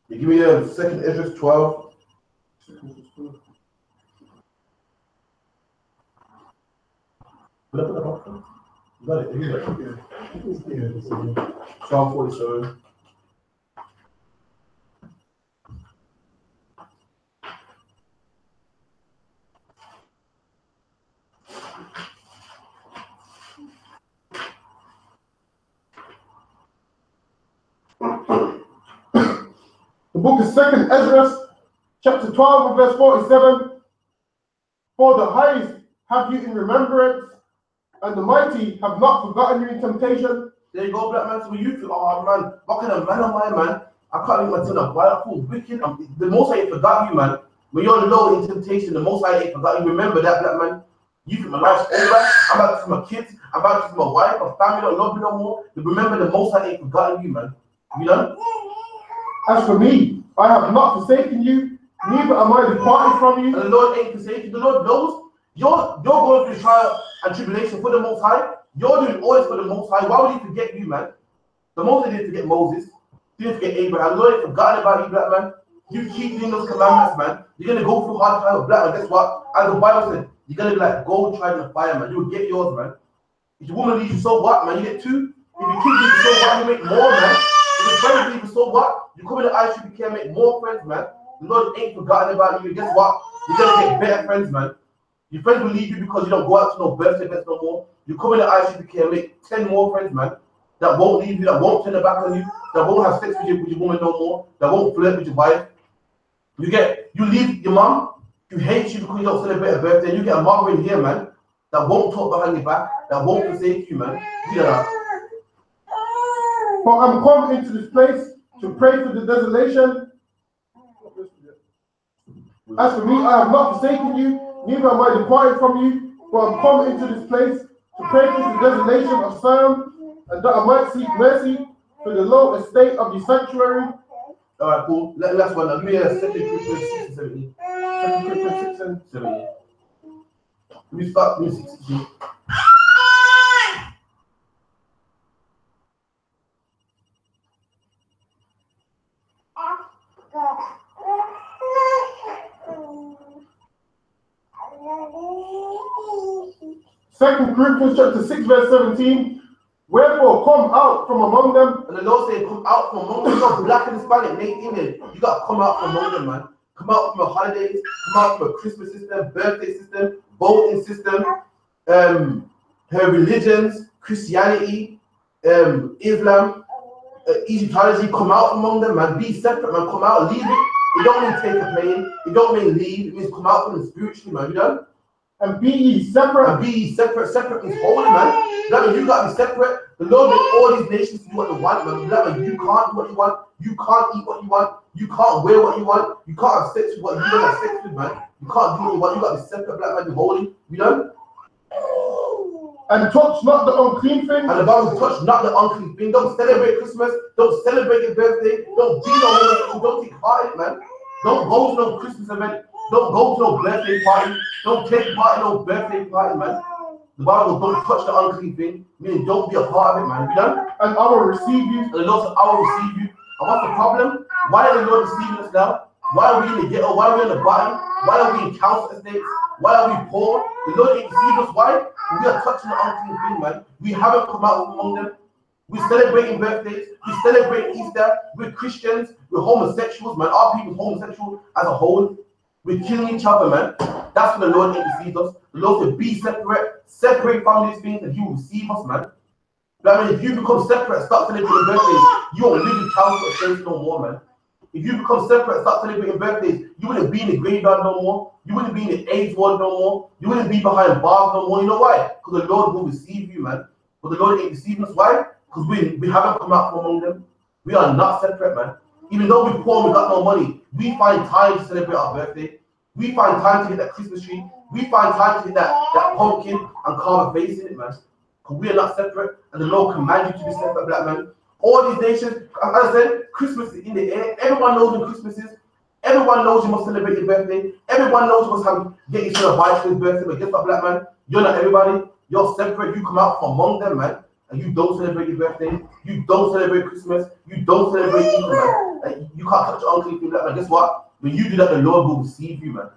You give me 2 Esdras 12. Got it. Psalm 47. The book of 2 Esdras, chapter 12 and verse 47. For the highest have you in remembrance, and the mighty have not forgotten you in temptation. There you go, black man. So you feel, oh man, what kind of man am I, man? I can't leave my son up. Why I feel wicked? The Most High ain't forgot you, man. When you're low in temptation, the Most High ain't forgot you. Remember that, black man. You feel my life's over. I'm about to see my kids. I'm about to see my wife. My family don't love me no more. But remember, the Most High ain't forgotten you, man. You know? As for me, I have not forsaken you, neither am I departed from you. And the Lord ain't forsaken you. The Lord knows you're going through trial and tribulation for the Most High. You're doing all this for the Most High. Why would he forget you, man? The Most High didn't forget Moses. He didn't forget Abraham. The Lord ain't forgotten about you, black man. You keep doing those commandments, man. You're going to go through hard times, black man. Guess what? As the Bible said, you're going to be like gold tried in the fire, man. You will get yours, man. If your woman leaves you, so what, man? You get two. If you keep leaving, so what? You make more, man. If your friends leave you, so what? You come in the I.S.U.P.K and make more friends, man. The Lord ain't forgotten about you. And guess what? You're going to get better friends, man. Your friends will leave you because you don't go out to no birthday events no more. You come in the I.S.U.P.K and make 10 more friends, man. That won't leave you, that won't turn their back on you, that won't have sex with your woman no more, that won't flirt with your wife. You leave your mom, you hate you because you don't celebrate a birthday. You get a mother in here, man, that won't talk behind your back, that won't forsake you, man. Yeah. For I'm come into this place to pray for the desolation. As for me, I have not forsaken you, neither am I departed from you. For I'm come into this place to pray for the desolation of Zion, and that I might seek mercy for the low estate of your sanctuary. All right, cool. Last one. Now, give me a 2 Corinthians 6 and 17. 2 Corinthians 6 and 17. Let me start with 16. Second Corinthians chapter 6 verse 17. Wherefore Therefore, come out from among them. And the Lord said, come out from among them. You got black and Hispanic, Native Indian. You got to come out from among them, man. Come out from a holidays, come out from a Christmas system, birthday system, voting system, her religions, Christianity, Islam, Egyptology. Come out among them, man. Be separate, man. Come out, leave it. It don't mean take a plane. It don't mean leave. It means come out from them spiritually, man. You know? And be ye separate. And be ye separate. Separate means holy, man. That means you got to be separate. The Lord made all these nations to do what they want, man. That means you can't do what you want. You can't eat what you want. You can't wear what you want. You can't have sex with what you want to have sex with, man. You can't do what you want. You got to be separate, black man. Be holy. You know? And touch not the unclean thing. And the Bible says, touch not the unclean thing. Don't celebrate Christmas. Don't celebrate your birthday. Don't be no homosexual. Don't take part in it, man. Don't go to no Christmas event. Don't go to no birthday party. Don't take part in no birthday party, man. The Bible, don't touch the unclean thing. Meaning, don't be a part of it, man. You know? And I will receive you. And the Lord said, I will receive you. And what's the problem? Why are the Lord receiving us now? Why are we in the ghetto? Why are we in the bottom? Why are we in council estates? Why are we poor? The Lord ain't received us. Why? We are touching the unclean thing, man. We haven't come out from among them. We're celebrating birthdays. We celebrate Easter. We're Christians. We're homosexuals, man. Our people's homosexual as a whole. We're killing each other, man. That's when the Lord ain't received us. The Lord said, be separate. Separate from these things and he will receive us, man. But I mean, if you become separate, start celebrating birthdays, you won't live in council estates no more, man. If you become separate, start celebrating birthdays, you wouldn't be in the graveyard no more. You wouldn't be in the AIDS ward no more. You wouldn't be behind bars no more. You know why? Because the Lord will receive you, man. But the Lord ain't receiving us. Why? Because we haven't come out from among them. We are not separate, man. Even though we're poor, we got no money, we find time to celebrate our birthday. We find time to hit that Christmas tree. We find time to hit that pumpkin and carve a face in it, man. Because we are not separate, and the Lord commands you to be separate, black man. All these nations, as I said, Christmas is in the air. Everyone knows when Christmas is. Everyone knows you must celebrate your birthday. Everyone knows you must get yourself a bike for his birthday. But guess what, black man? You're not everybody. You're separate. You come out from among them, man. And you don't celebrate your birthday. You don't celebrate Christmas. You don't celebrate Easter, man. And you can't touch your unclean thing, black man. Guess what? When you do that, the Lord will receive you, man.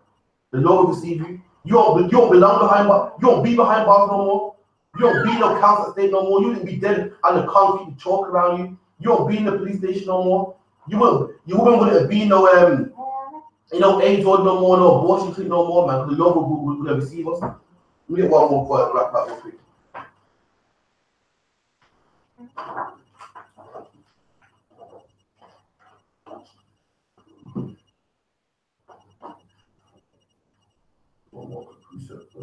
The Lord will receive you. You don't belong behind bars. You don't be behind bars no more. You don't be no council estate no more. You wouldn't be dead on the concrete and chalk around you. You don't be in the police station no more. You wouldn't be no AIDS ward no more, no abortion clinic no more, man. The Lord will receive us. Let me get one more for it, wrap up real quick. One more precept.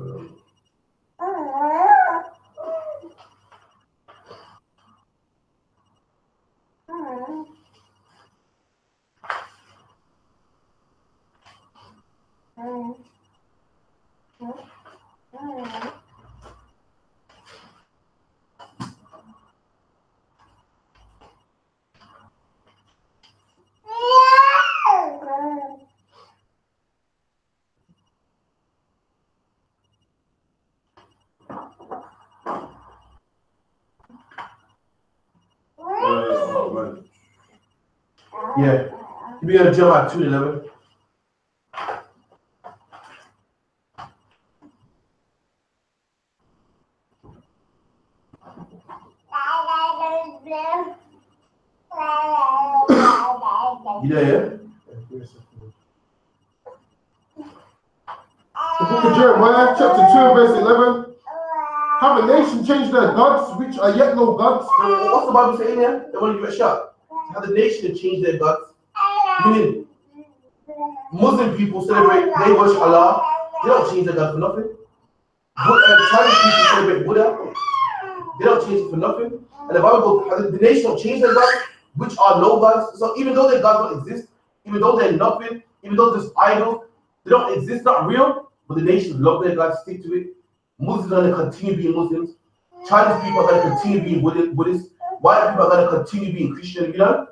Yeah, you be on the Jeremiah 2:11. You there, yeah? The book of Jeremiah, chapter 2, verse 11. Have a nation changed their gods, which are yet no gods? What's the Bible saying here? They want to give it a shot. Have the nation change their gods. Meaning, Muslim people celebrate, they worship Allah. They don't change their God for nothing. Chinese people celebrate Buddha. They don't change it for nothing. And the Bible goes, the nation don't change their gods, which are no gods. So even though their gods don't exist, even though they're nothing, even though they're just idols, they don't exist, not real, but the nations love their gods, stick to it. Muslims are going to continue being Muslims. Chinese people are going to continue being Buddhists. White people are going to continue being Christian, you know?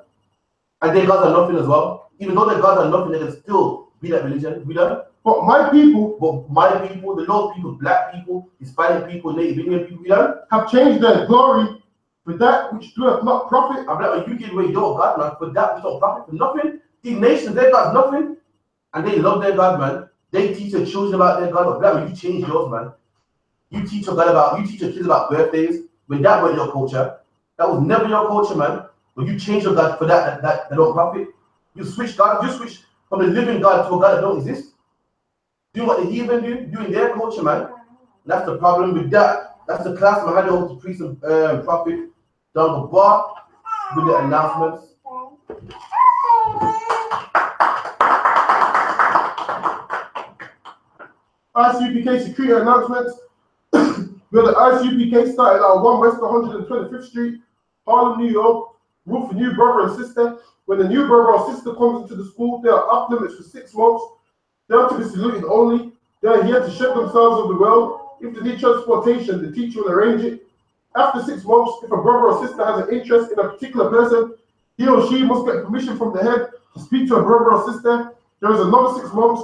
And their gods are nothing as well. Even though their gods are nothing, they can still be that religion, you know? But my people, the Lord's people, black people, Hispanic people, Native Indian people, you know? have changed their glory for that which doeth not profit. I'm like, when you give away your God, man, for that which don't profit for nothing. These nations, their God's nothing. And they love their God, man. They teach their children about their God, but black man, you change yours, man. You teach your kids about birthdays when that wasn't your culture. That was never your culture, man. But you change your God for that don't profit. You switch God, you switch from the living God to a God that don't exist. Doing what the heathen do, doing their culture, man. That's the problem with that. That's the class man had over to priest and prophet down the bar with the announcements. I.S.U.P.K security announcements. Where the I.S.U.P.K started at 1 West 125th Street, Harlem, New York. Rule for new brother and sister. When the new brother or sister comes into the school, they are off limits for 6 months. They are to be saluted only. They are here to shed themselves of the world. If they need transportation, the teacher will arrange it. After 6 months, if a brother or sister has an interest in a particular person, he or she must get permission from the head to speak to a brother or sister. There is another 6 months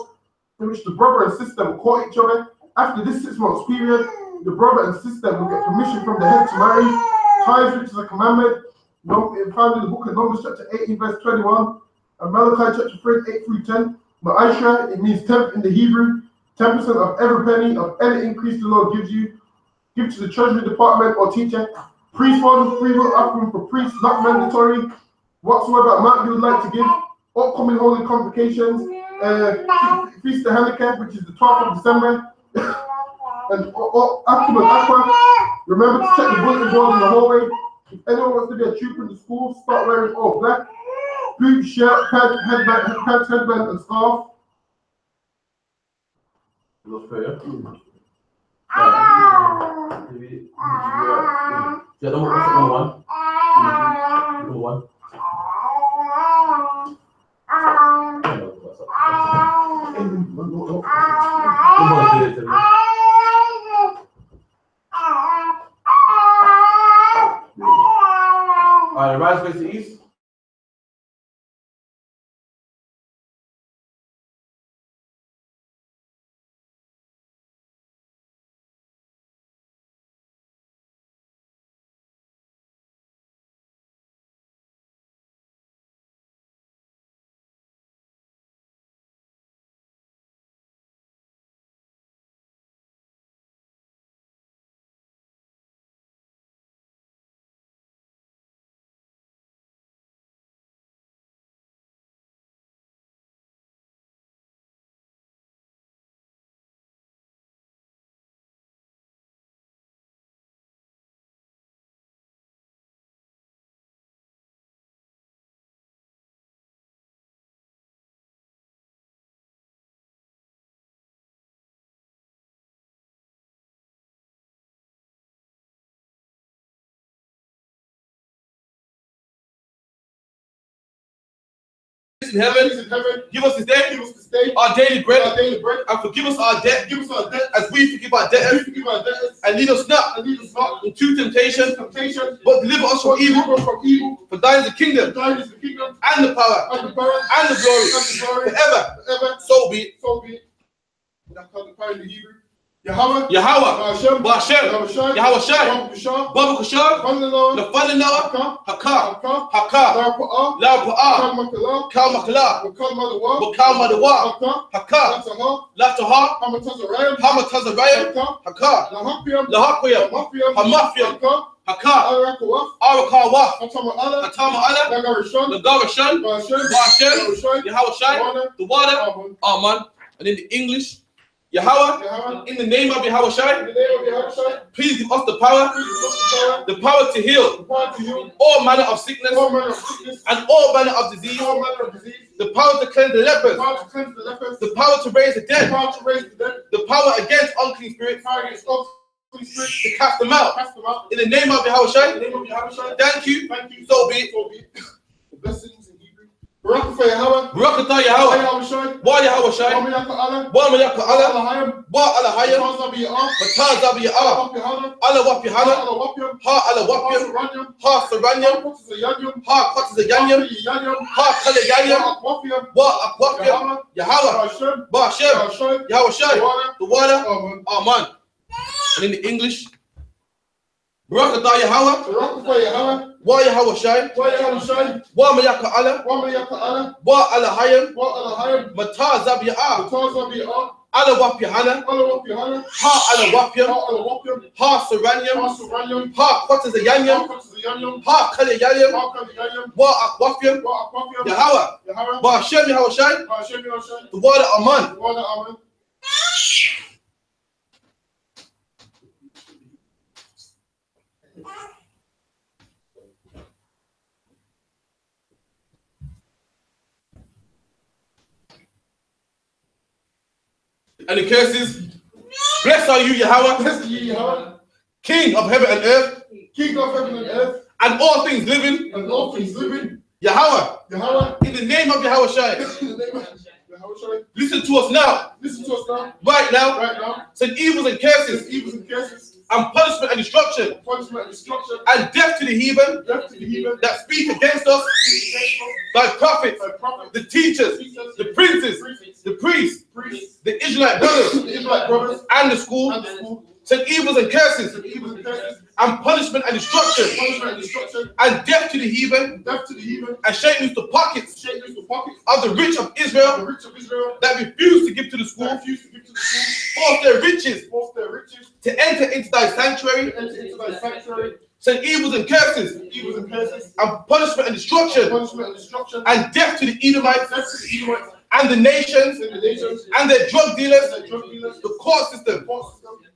in which the brother and sister will court each other. After this 6 months period, the brother and sister will get permission from the head to marry. Tithes, which is a commandment, found in the book of Numbers chapter 18 verse 21, and Malachi chapter 3 8 through 10. Ma'asha, it means 10th in the Hebrew. 10% of every penny of any increase the Lord gives you. Give to the treasury department or teacher. Priest funds, free will offering for priests, not mandatory. Whatsoever amount you would like to give. Upcoming holy convocations. Feast of Hanukkah, which is the 12th of December. And Aqua. Remember to check the bulletin board in the hallway. If anyone wants to be a trooper in the school, start wearing all black. Boot, shirt, pants, headband, and scarf. Looks fair. Yeah, number one. Number one. All right, rise face to east. In heaven, give us this day our daily bread, and forgive us our debt, as we forgive our debtors, and lead us not into temptation, but deliver us from evil. For thine is the kingdom, and the power, and the glory, forever. So be it. Yahweh, Ba'ashem, Yahweh Shai, Babu Kashar, Nafal Noah, Haka, La Pa'ah, Kal Makala, Bakal Madawa, Haka, Lataha, Hamatazarayam, Haka, Lahakuyam, Hamafiyam, Haka, Arakawah, Hatama Allah, Nagarashan, Ba'ashem, Yahweh Shai, the water, Aman. And in the English, Yahweh, in the name of Yahweh Shai, please give us the power to heal all manner of sickness and all manner of disease, the power to cleanse the lepers, the power to raise the dead, the power against unclean spirits, to cast them out. In the name of Yahweh Shai, thank you, so be it. Blessings in Hebrew. Barakatah Yahweh, Wa Yahweh Shai, Wa Malaka Allah, Wa Alahayam, Mataz Abiyah, Allah Wapihana, Ha Allah Wapiam, Ha Saranyam, Ha Kotazayanyam, Ha Kalayanyam, Wa Akwapiam, Yahweh, Ba'ashem, Yahweh Shai, the water, Aman. And in the English, Barakatah Yahweh, Wa Yahweh Shai, Wa Malaka Allah, Wa Alahayam, Mataz Abiyah, I.S.U.P.K, I.S.U.P.K, Ha Ha Saranyam, Ha Kwatazayanyam, Ha Kalayanyam, Wa Akwafyam, Yahweh, Ba Hashem Yahawashi, the word of Aman. And the curses, blessed are you, Yahweh, King of heaven and earth, and all things living, Yahweh, in the name of Yahawashi. Listen to us now. Right now. Send evils and curses. And punishment and destruction. And death to the heathen. That speak against us. Thy prophets. The teachers. The princes. The priests. The Israelite brothers. And the school. Send evils and curses. And punishment and destruction. And death to the heathen. And shake loose the pockets of the rich of Israel that refuse to give to the school. Force their riches to enter into thy sanctuary. Send evils and curses and punishment and destruction and death to the Edomites and the nations and their drug dealers, the court system,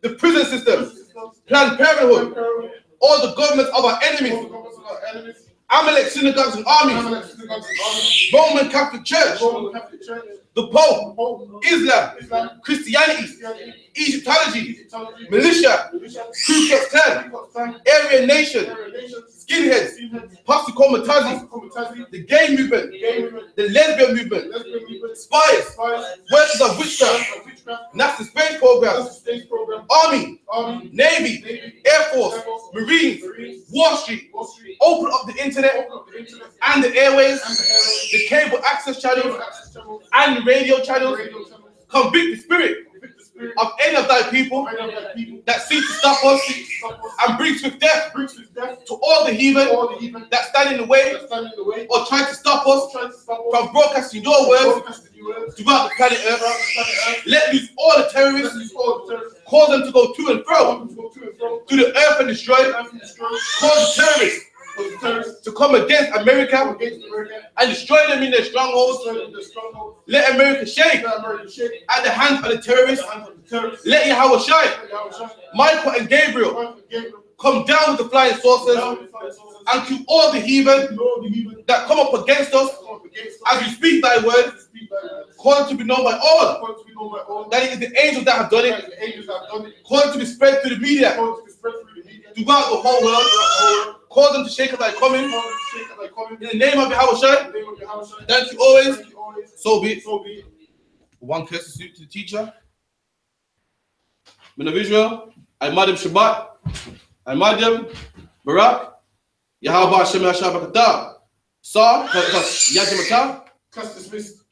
the prison system, Planned Parenthood, all the governments of our enemies, Amalek synagogues and armies, Roman Catholic Church, the Pope, Islam, Christianity, Egyptology, militia, Ku Klux Klan, Aryan Nation, skinheads, Pastor the gay movement, the lesbian movement, spies, workers of witchcraft, NASA space programs, Army, Navy, Air Force, Marines, Wall Street, open up the internet and the airways, the cable access channels and the radio channels. Convict the spirit of any of thy people that seek to stop us and bring swift death to all the heathen that stand in the way or try to stop us from broadcasting your words throughout the planet Earth. Let loose all the terrorists, cause them to go to and fro to the earth and destroy it. Cause the terrorists to come against America and destroy them in their strongholds. Let America shake at the hands of the terrorists. Let Yahweh shine. Michael and Gabriel come down with the flying saucers and to all the heathen that come up against us as we speak thy word, call it to be known by all that it is the angels that have done it, call it to be spread through the media throughout the whole world. Cause them to shake at thy coming. In the name of Yahawashi. Thank you always. So be it. One curse to the teacher. Men of Israel, I Madim Shabbat, I Madim Barak, Yahweh Shem Yashab Akata, Sa, Yajimata, Class dismissed.